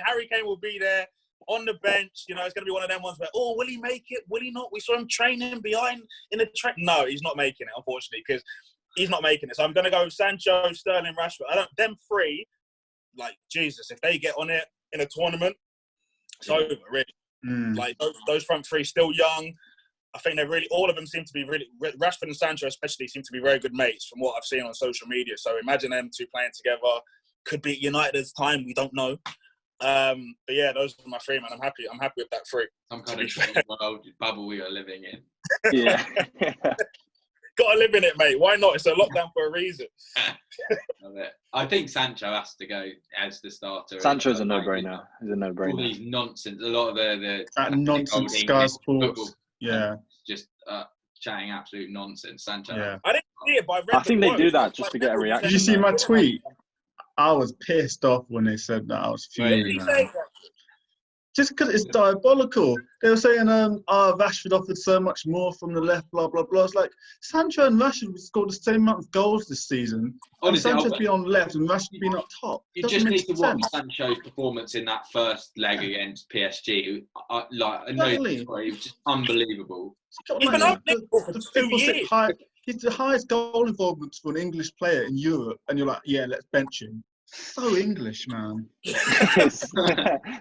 Harry Kane will be there on the bench. You know, it's going to be one of them ones where, will he make it? Will he not? We saw him training behind in the track. No, he's not making it, unfortunately, because he's not making it. So I'm going to go with Sancho, Sterling, Rashford. Them three, like, Jesus, if they get on it in a tournament, it's over, really. Like, those front three still young. I think all of them seem to be really, Rashford and Sancho especially seem to be very good mates from what I've seen on social media. So imagine them two playing together. Could be United at the time, we don't know. But yeah, those are my three, man. I'm happy with that three. Some kind of world bubble we are living in. Yeah. Gotta live in it, mate. Why not? It's a lockdown for a reason. Love it. I think Sancho has to go as the starter. Sancho's a no-brainer. He's a no-brainer. All these nonsense. A lot of that nonsense Sky Sports. Yeah. Just chatting absolute nonsense. Sancho. Yeah. I didn't see it, but I think they do that just to get a reaction. Did you see my tweet? I was pissed off when they said that. I was fuming. Just because it's diabolical. They were saying, Rashford offered so much more from the left, blah, blah, blah. It's like, Sancho and Rashford scored the same amount of goals this season. Honestly, Sancho's been on left and Rashford been up top. You just need to watch Sancho's performance in that first leg against PSG. It was just unbelievable. He's been unbelievable for 2 years. He's the highest goal involvement for an English player in Europe. And you're like, yeah, let's bench him. So English, man. That's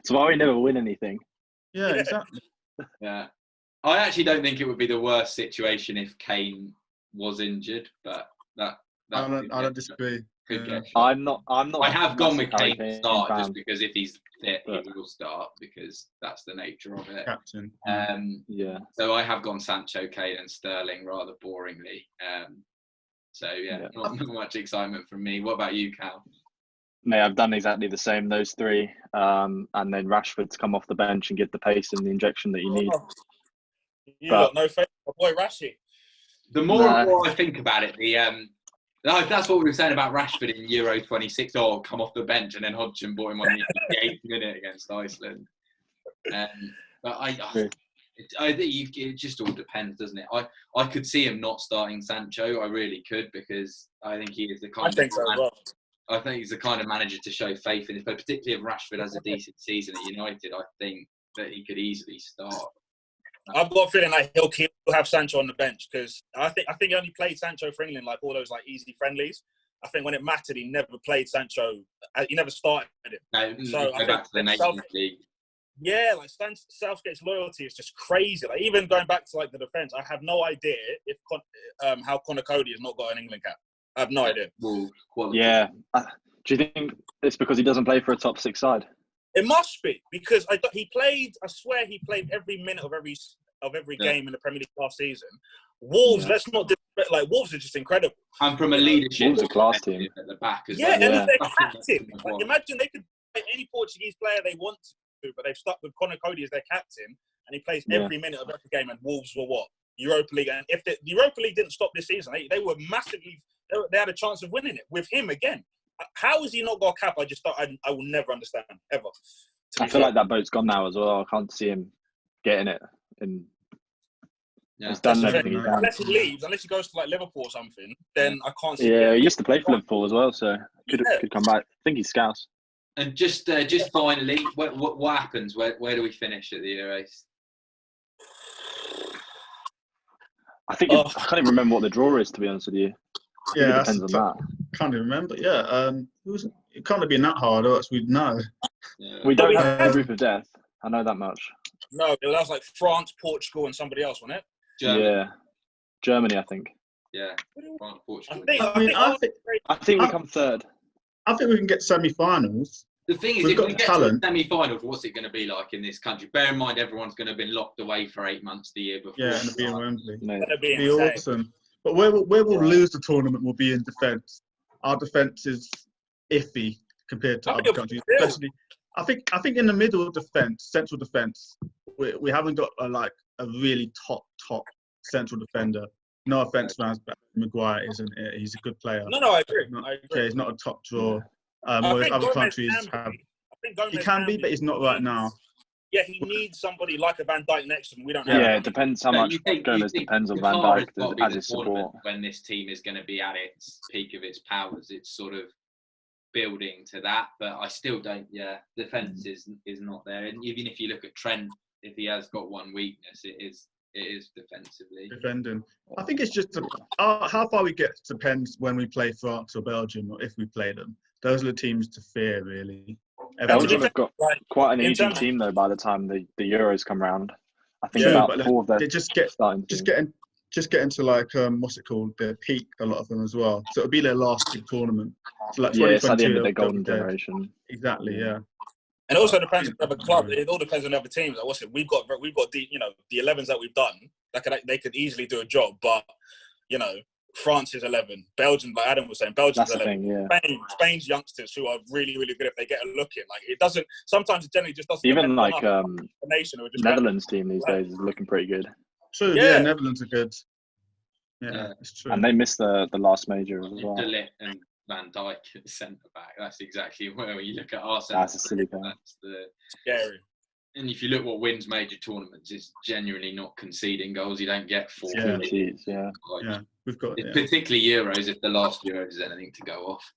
why we never win anything. Yeah, exactly. Yeah, I actually don't think it would be the worst situation if Kane was injured, but I don't disagree. Yeah. I'm not. I have gone with Kane to start just because if he's fit, he will start because that's the nature of it. Captain. Yeah. So I have gone Sancho, Kane, and Sterling rather boringly. So not much excitement from me. What about you, Cal? Mate, I've done exactly the same, those three. And then Rashford's come off the bench and give the pace and the injection that you need. You got no faith in my boy Rashy. The more and more I think about it, that's what we were saying about Rashford in Euro 26. Oh, come off the bench, and then Hodgson brought him on the 8th minute against Iceland. But I think it just all depends, doesn't it? I could see him not starting Sancho. I really could, because I think he is the kind I think he's the kind of manager to show faith in his play, particularly if Rashford has a decent season at United. I think that he could easily start. I've got a feeling like he'll have Sancho on the bench, because I think he only played Sancho for England, like all those like easy friendlies. I think when it mattered, he never played Sancho. He never started it. No, so go back to the Nations League. Yeah, like Southgate's loyalty is just crazy. Like even going back to like the defence, I have no idea if how Conor Cody has not got an England cap. I have no idea. Yeah. Do you think it's because he doesn't play for a top 6 side? It must be, because he played. I swear he played every minute of every game in the Premier League last season. Wolves, let's not like Wolves are just incredible. And from a leadership, Wolves a class team at the back as well. Yeah, and their captain. Like, imagine they could play any Portuguese player they want to, but they've stuck with Conor Cody as their captain, and he plays every minute of every game. And Wolves were what? Europa League, and if the Europa League didn't stop this season, they were massively. They had a chance of winning it with him again. How has he not got a cap? I will never understand, ever. I feel like that boat's gone now as well. I can't see him getting it. He's done everything he can. Unless he leaves, unless he goes to like Liverpool or something, then I can't see. Yeah, he used to play for Liverpool as well, so could come back. I think he's Scouse. And just finally, what happens? Where do we finish at the Euros? I think I can't even remember what the draw is, to be honest with you. It depends on that. Can't even remember. Yeah, it can't have been that hard, or else we'd know. Yeah. We don't have a group of death. I know that much. No, that was like France, Portugal, and somebody else, wasn't it? Germany. Yeah, Germany, I think. Yeah, France, Portugal. I think we come third. I think we can get semi-finals. The thing is, We've if got we get talent. to the semi-finals, what's it going to be like in this country? Bear in mind, everyone's going to have been locked away for 8 months the year before. Yeah, and it'll be in Wembley. It'll be It'll be awesome. But where we'll lose the tournament will be in defence. Our defence is iffy compared to other countries. Especially, I think in the middle of defence, central defence, we haven't got a really top central defender. No offence, fans, but Maguire isn't it? He's a good player. No, I agree. Yeah, he's not a top draw. I Whereas think other Gomez countries have. He can be, but he's not right now. Yeah, he needs somebody like a Van Dijk next to him. We don't. Yeah, it depends how much Gomez depends on Van Dijk as his support. When this team is going to be at its peak of its powers, it's sort of building to that. But I still don't. Yeah, defense is not there. And even if you look at Trent, if he has got one weakness, it is defensively. Defending. I think it's just how far we get depends when we play France or Belgium, or if we play them. Those are the teams to fear, really. Belgium have got quite an aging team though. By the time the Euros come round, I think about 4 of them. They just get into like what's it called? Their peak. A lot of them as well. So it'll be their last big tournament. So like it's at the end of their golden generation. Exactly. Yeah. And it also depends on the other club. It all depends on the other teams. Like, what's it? We've got the the 11s that we've done. They could easily do a job, but France is 11. Belgium, like Adam was saying, Belgium's 11. Thing, Spain's youngsters who are really, really good if they get a look in. Like it doesn't. Sometimes it generally just doesn't. Even like Netherlands team these days is looking pretty good. True. Yeah, Netherlands are good. Yeah, it's true. And they missed the last major as well. De Ligt and Van Dijk at the centre back. That's exactly where you look at our centre. That's a silly point. That's scary. And if you look what wins major tournaments, it's genuinely not conceding goals. You don't get 4 clean. We've got particularly Euros. If the last Euros is anything to go off,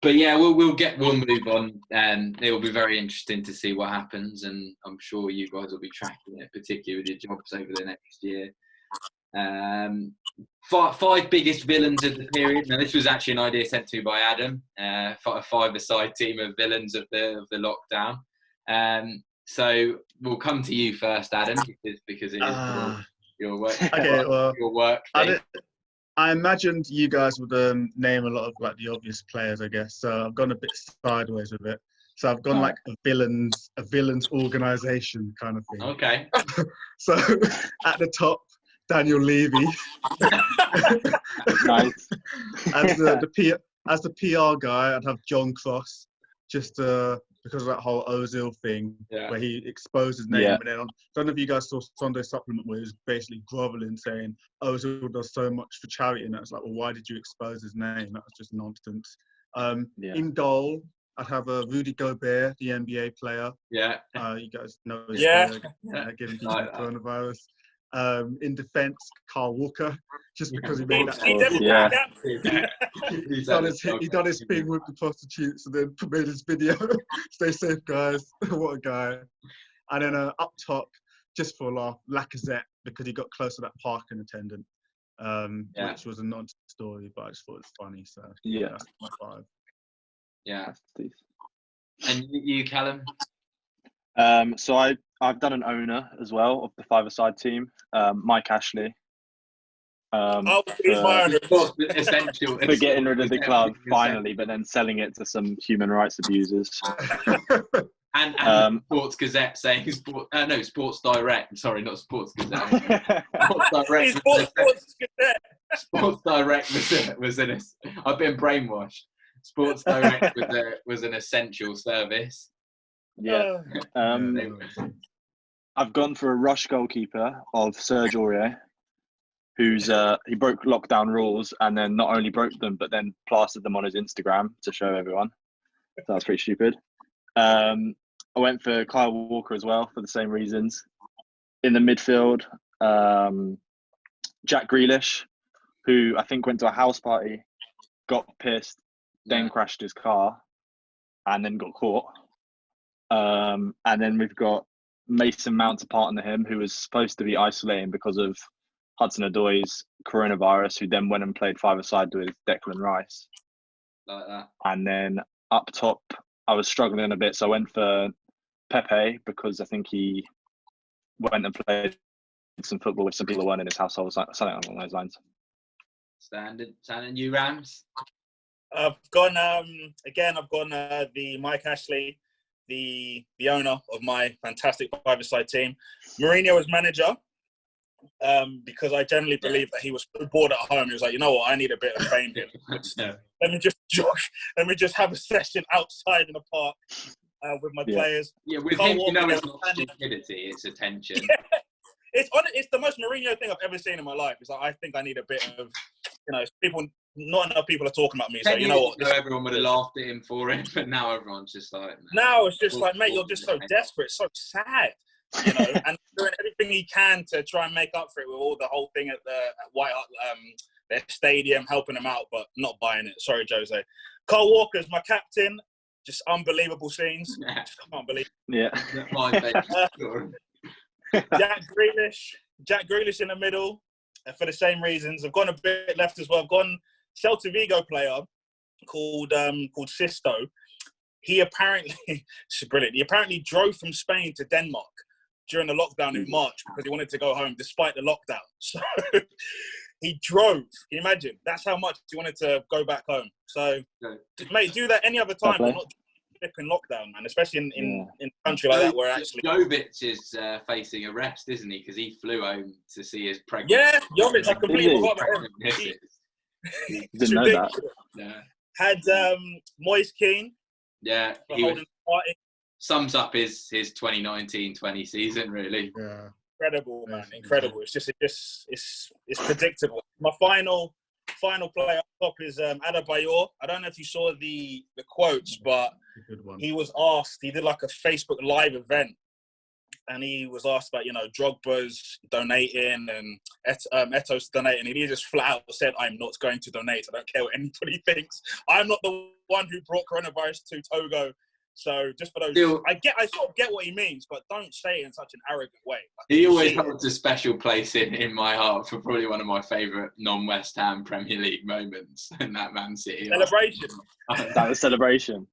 but yeah, we'll move on, and it will be very interesting to see what happens. And I'm sure you guys will be tracking it, particularly with your jobs over the next year. 5 biggest villains of the period. Now, this was actually an idea sent to me by Adam. A 5-a-side team of villains of the lockdown. So we'll come to you first, Adam, because it is your work. Okay, well, your work. I imagined you guys would name a lot of like the obvious players, I guess. So I've gone a bit sideways with it. So I've gone like a villains organization kind of thing. Okay. So at the top, Daniel Levy. Nice. As the PR guy, I'd have John Cross, just because of that whole Ozil thing, where he exposed his name. And then I don't know if you guys saw Sunday's supplement where he was basically groveling, saying Ozil does so much for charity, and that's like, well, why did you expose his name? That was just nonsense. In goal, I'd have Rudy Gobert, the NBA player. Yeah. You guys know his given coronavirus. In defence, Carl Walker, just because he made that. He done his thing with the prostitutes and then made his video. Stay safe, guys. What a guy. And then up top, just for a laugh, Lacazette, because he got close to that parking attendant, which was a non-story, but I just thought it was funny. So that's my 5. Yeah. And you, Callum? So I've done an owner as well of the 5-a-side team, Mike Ashley. He's my owner. Essential. For getting rid of the club finally, but then selling it to some human rights abusers. And Sports Gazette saying Sports Direct. Sorry, not Sports Gazette. Sports Direct. Sports Direct was in us. I've been brainwashed. Sports Direct was an essential service. Yeah. I've gone for a rush goalkeeper of Serge Aurier, who's he broke lockdown rules and then not only broke them but then plastered them on his Instagram to show everyone. So that's pretty stupid. I went for Kyle Walker as well for the same reasons. In the midfield, Jack Grealish, who I think went to a house party, got pissed, then crashed his car, and then got caught. And then we've got Mason Mount to partner him, who was supposed to be isolating because of Hudson-Odoi's coronavirus, who then went and played five-a-side with Declan Rice. Like that. And then up top, I was struggling a bit, so I went for Pepe because I think he went and played some football with some people who weren't in his household, something along those lines. Standard you Rams? I've gone the Mike Ashley, the owner of my fantastic five-a-side team. Mourinho as manager, because I generally believe that he was so bored at home. He was like, you know what, I need a bit of fame here. Let me just jog. Let me just have a session outside in the park with my players. Yeah, with him, you know, it's not stupidity, it's attention. Yeah. It's the most Mourinho thing I've ever seen in my life. It's like, I think I need a bit of, not enough people are talking about me. So, you know what? Everyone would have laughed at him for it, but now everyone's just like... Now it's just like, mate, you're just so desperate, so sad, you know, and doing everything he can to try and make up for it with all the whole thing at White Hart, their stadium, helping them out, but not buying it. Sorry, Jose. Carl Walker's my captain. Just unbelievable scenes. Yeah. Just can't believe it. Yeah. My favourite. Jack Grealish in the middle for the same reasons. I've gone a bit left as well. I've gone Celta Vigo player called Sisto. He apparently, it's brilliant. He apparently drove from Spain to Denmark during the lockdown in March because he wanted to go home despite the lockdown. So he drove. Can you imagine? That's how much he wanted to go back home. So, mate, do that any other time, but not in lockdown, man. Especially in a country like that where actually Jovic is facing arrest, isn't he? Because he flew home to see his pregnant. Yeah, Jovic. I completely forgot about him. Didn't know that. Yeah. Had Moise Keane. Yeah, he sums up his 2019-20 season really. Yeah. Incredible, man. Incredible. It's predictable. My final player up top is Adebayor. I don't know if you saw the quotes, but he was asked, he did like a Facebook Live event, and he was asked about, Drogba's donating and Eto's donating, and he just flat out said, I'm not going to donate. I don't care what anybody thinks. I'm not the one who brought coronavirus to Togo. So just for those, I sort of get what he means, but don't say it in such an arrogant way. He always holds a special place in my heart for probably one of my favourite non-West Ham Premier League moments in that Man City celebration. That was celebration.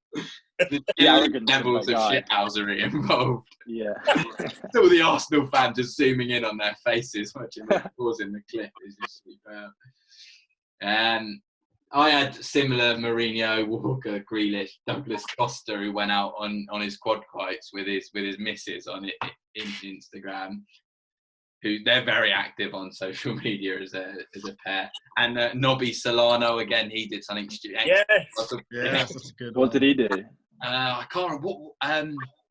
The arrogant levels of shithousery involved. Yeah. All the Arsenal fans just zooming in on their faces, watching them causing the clip is just superb. I had similar Mourinho, Walker, Grealish, Douglas Costa, who went out on his quad bikes with his missus on it in Instagram. Who they're very active on social media as a pair. And Nobby Solano again, he did something stupid. Yeah, that's a good one. What did he do? I can't remember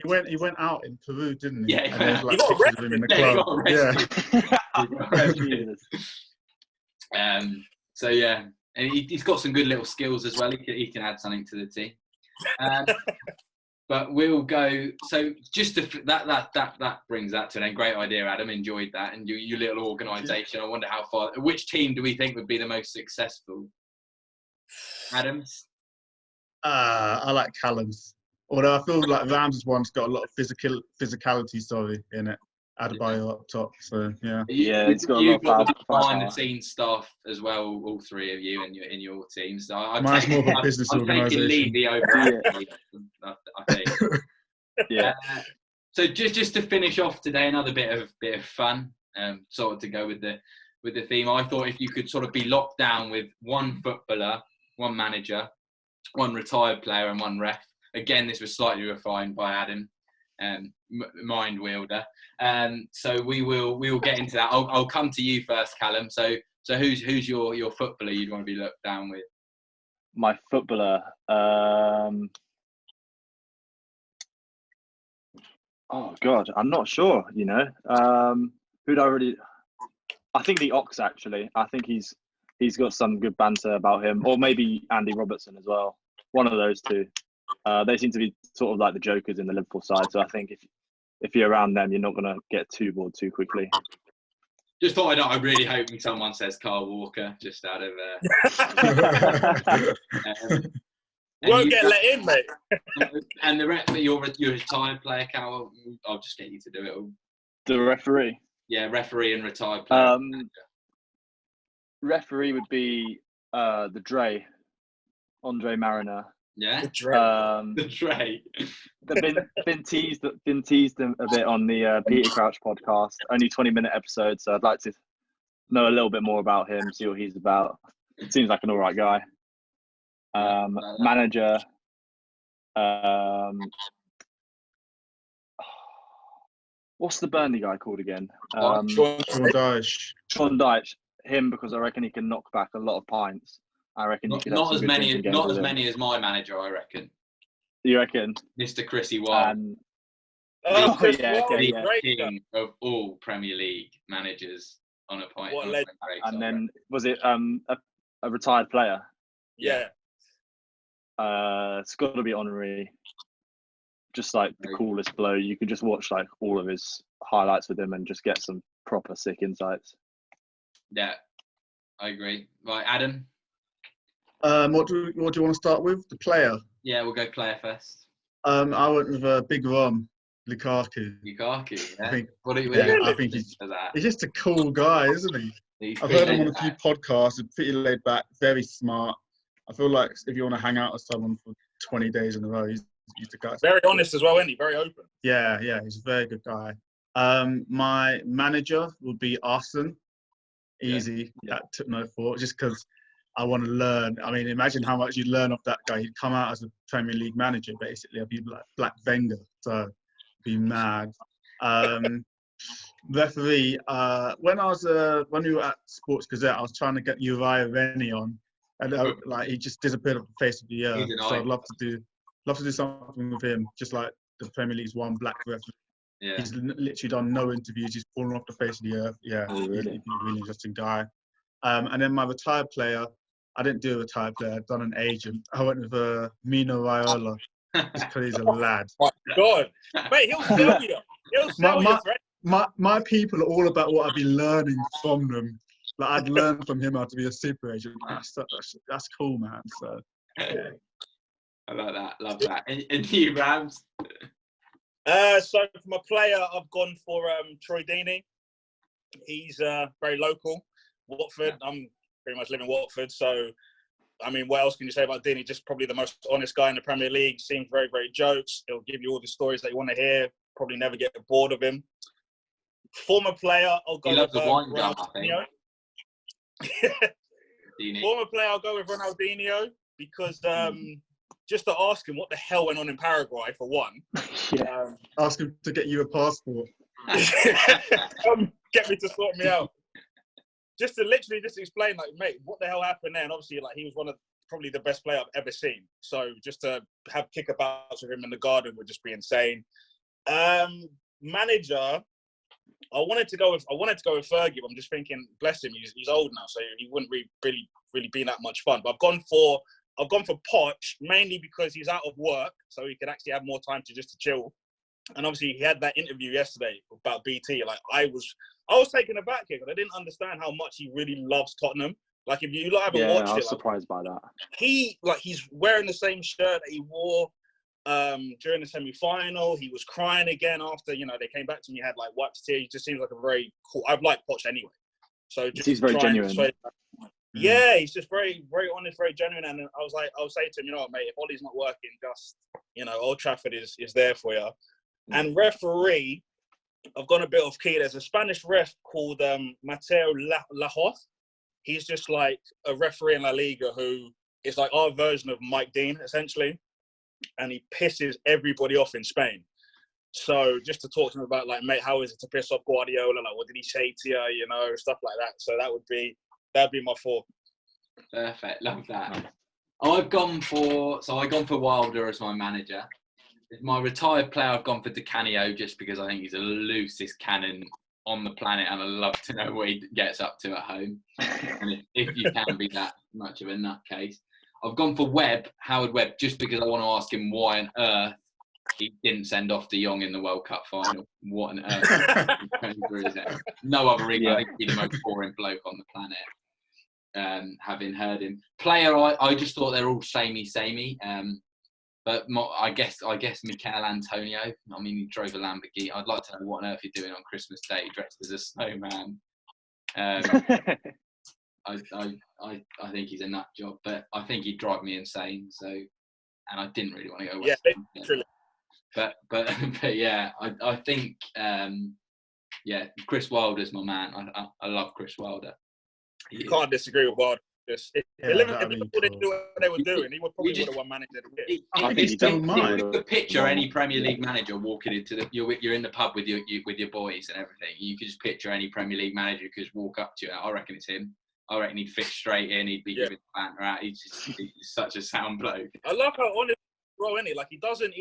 what. He went out in Peru, didn't he? Yeah, and there's like pictures of him in the club. So yeah. And he's got some good little skills as well. He can add something to the team. But we'll go. So just that brings that to an end. Great idea, Adam. Enjoyed that. And your little organisation. I wonder how far. Which team do we think would be the most successful? Adams. I like Callum's. Although I feel like Rams' one's got a lot of physicality. In it. Adebayo up top, so yeah. It's got you've a lot got the behind-the-scenes stuff as well. All three of you in your teams. So Mine's more of a business organisation. Lead the overall. I think. Yeah. So just to finish off today, another bit of fun, sort of to go with the theme. I thought if you could sort of be locked down with one footballer, one manager, one retired player, and one ref. Again, this was slightly refined by Adam. Mind wielder. So we will get into that. I'll come to you first, Callum. So who's your footballer you'd want to be looked down with? My footballer. Oh God, I'm not sure. Who'd I really? I think the Ox actually. I think he's got some good banter about him, or maybe Andy Robertson as well. One of those two. They seem to be sort of like the jokers in the Liverpool side. So I think if you're around them, you're not going to get too bored too quickly. Just thought I really hope someone says Carl Walker, just out of... Won't get let in, mate. And the referee, you're a retired player, Cal. I'll just get you to do it all. The referee? Yeah, referee and retired player. Referee would be the Dre, Andre Mariner. Yeah, The Dre. The Dre. Been teased a bit on the Peter Crouch podcast. Only 20-minute episode, so I'd like to know a little bit more about him, see what he's about. Seems like an all right guy. Manager. What's the Burnley guy called again? Sean Dyche. Sean Dyche. Him, because I reckon he can knock back a lot of pints. I reckon he could not as many as my manager. I reckon. You reckon? Mr. Chrissy Wild. Chris the Wild, king of all Premier League managers on a point. What a legend. And then was it a retired player? Yeah. It's got to be Henry. Just like the coolest blow. You could just watch like all of his highlights with him and just get some proper sick insights. Yeah, I agree. Right, Adam. What do you want to start with? The player. Yeah, we'll go player first. I went with Big Rom, Lukaku. Lukaku. Yeah. I think he's just a cool guy, isn't he? I've heard him on a few podcasts. He's pretty laid back, very smart. I feel like if you want to hang out with someone for 20 days in a row, he's the guy. Very honest as well, isn't he? Very open. Yeah, he's a very good guy. My manager would be Arsene. Easy. Yeah. That took no thought, just because I want to learn. I mean, imagine how much you'd learn off that guy. He'd come out as a Premier League manager, basically. I'd be like Black Wenger, so be mad. Referee, when we were at Sports Gazette, I was trying to get Uriah Rennie on, and he just disappeared off the face of the earth. So I'd love to do something with him, just like the Premier League's one black referee. Yeah. He's literally done no interviews. He's fallen off the face of the earth. Yeah, He's a really interesting guy. And then my retired player, I didn't do a retired player. I've done an agent. I went with Mino Raiola, just because he's a lad. Oh my God, mate, he'll sell you. He'll sell you. My people are all about what I've been learning from them. Like I'd learned from him how to be a super agent. That's cool, man. So yeah. I like that. Love that. And you, Rams? So for my player, I've gone for Troy Deeney. He's very local, Watford. Yeah. I'm pretty much living in Watford, so I mean, what else can you say about Deeney? Just probably the most honest guy in the Premier League. Seems very, very jokes. He'll give you all the stories that you want to hear. Probably never get bored of him. Former player, I'll go with Ronaldinho. Former player, I'll go with Ronaldinho because just to ask him what the hell went on in Paraguay for one. Yeah. Ask him to get you a passport. Get me to sort me out. Just to literally just explain, like, mate, what the hell happened there? And obviously, like, he was one of probably the best player I've ever seen. So just to have kickabouts with him in the garden would just be insane. Manager, I wanted to go with Fergie, but I'm just thinking, bless him, he's old now, so he wouldn't really be that much fun. But I've gone for Poch, mainly because he's out of work, so he could actually have more time to chill. And obviously, he had that interview yesterday about BT. Like, I was taken aback here because I didn't understand how much he really loves Tottenham. Like, if you haven't watched it, I was surprised by that. He's wearing the same shirt that he wore during the semi-final. He was crying again after, they came back to me. He had like wiped tears. He just seems like a very cool. I've liked Poch anyway. So just he's very genuine. Yeah, he's just very, very honest, very genuine. And I was saying to him, mate, if Ollie's not working, just, Old Trafford is there for you. And referee, I've gone a bit off key. There's a Spanish ref called Mateo Lahoz. He's just like a referee in La Liga who is like our version of Mike Dean, essentially. And he pisses everybody off in Spain. So just to talk to him about, like, mate, how is it to piss off Guardiola? Like, what did he say to you? Stuff like that. So that'd be my four. Perfect. Love that. I've gone for Wilder as my manager. My retired player, I've gone for Di Canio just because I think he's the loosest cannon on the planet, and I love to know what he gets up to at home. And if you can be that much of a nutcase. I've gone for Howard Webb, just because I want to ask him why on earth he didn't send off De Jong in the World Cup final. What on earth? No other reason. I think he's the most boring bloke on the planet. having heard him. Player, I just thought they're all samey. But I guess Michael Antonio. I mean, he drove a Lamborghini. I'd like to know what on earth you're doing on Christmas Day dressed as a snowman. I think he's a nut job, but I think he'd drive me insane. So, and I didn't really want to go West Ham. Literally. But yeah, I think Chris Wilder's my man. I love Chris Wilder. You can't disagree with Wilder. If Liverpool didn't do what they were doing, he would probably would have won manager of the year. I think he's done mine. You could picture any Premier League manager walking into you're in the pub with your boys and everything. You could just picture any Premier League manager could just walk up to you. I reckon it's him. I reckon he'd fit straight in. He'd be giving the banter out. He's such a sound bloke. I love how honest, bro, isn't he? Like he doesn't.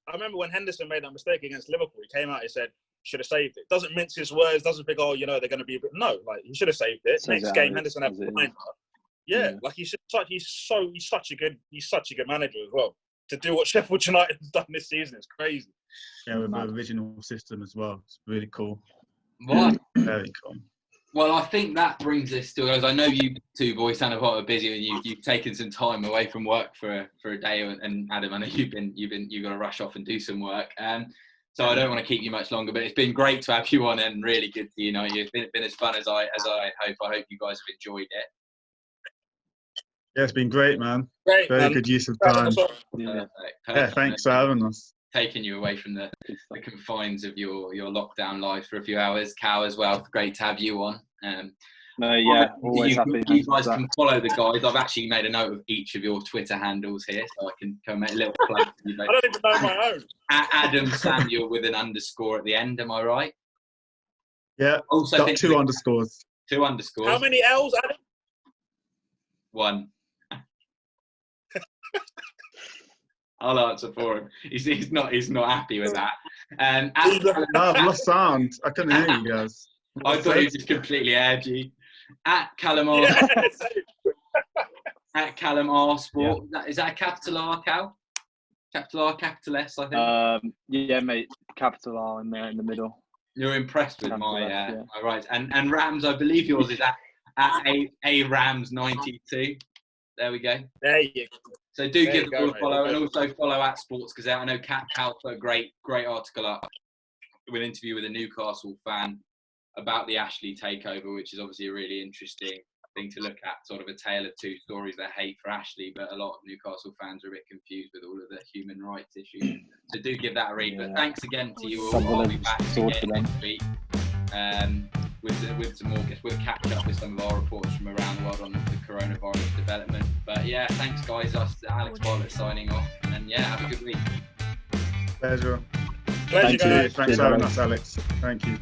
I remember when Henderson made that mistake against Liverpool. He came out. He said, "Should have saved it." Doesn't mince his words. Doesn't think, "Oh, they're going to be." No, like he should have saved it. Next game, Henderson had to find her. Yeah, like he's such a good manager as well. To do what Sheffield United has done this season is crazy. Yeah, with the original system as well. It's really cool. What? Very cool. Well, I think that brings us to us. I know you two boys sound quite busy, and you've taken some time away from work for a day. And Adam, I know you've got to rush off and do some work. So I don't want to keep you much longer. But it's been great to have you on, and really good to unite you. It's been as fun as I hope. I hope you guys have enjoyed it. Yeah, it's been great, man. Great, Very good use of time. Perfect. Yeah, thanks for having us. Taking you away from the confines of your lockdown life for a few hours. Cal as well, great to have you on. Always happy. You guys can follow the guys. I've actually made a note of each of your Twitter handles here, so I can come make a little plug. I don't even know my own. Adam Samuel with an underscore at the end, am I right? Yeah, also got two underscores. Two underscores. How many L's, Adam? 1. I'll answer for him. He's not happy with that. I've lost sound. I couldn't hear you guys. I thought he just completely aired you. At Callum R. At Callum R Sport. Yeah. Is that a capital R, Cal? Capital R, capital S, I think. Yeah, mate. Capital R in the middle. You're impressed with capital my right. And Rams, I believe yours is at a Rams 92. There we go. There you go. So do give the ball a follow, and also follow at Sports Gazette. I know Cal put a great article up with an interview with a Newcastle fan about the Ashley takeover, which is obviously a really interesting thing to look at, sort of a tale of two stories, their hate for Ashley, but a lot of Newcastle fans are a bit confused with all of the human rights issues. So do give that a read. But thanks again to you all. I'll be back again next week with some more. We'll catch up with some of our reports from around the world on the coronavirus development. But yeah, thanks guys. Alex Bartlett signing off, and yeah, have a good week. Pleasure. Thank you. Thanks for having us, Alex. Thank you.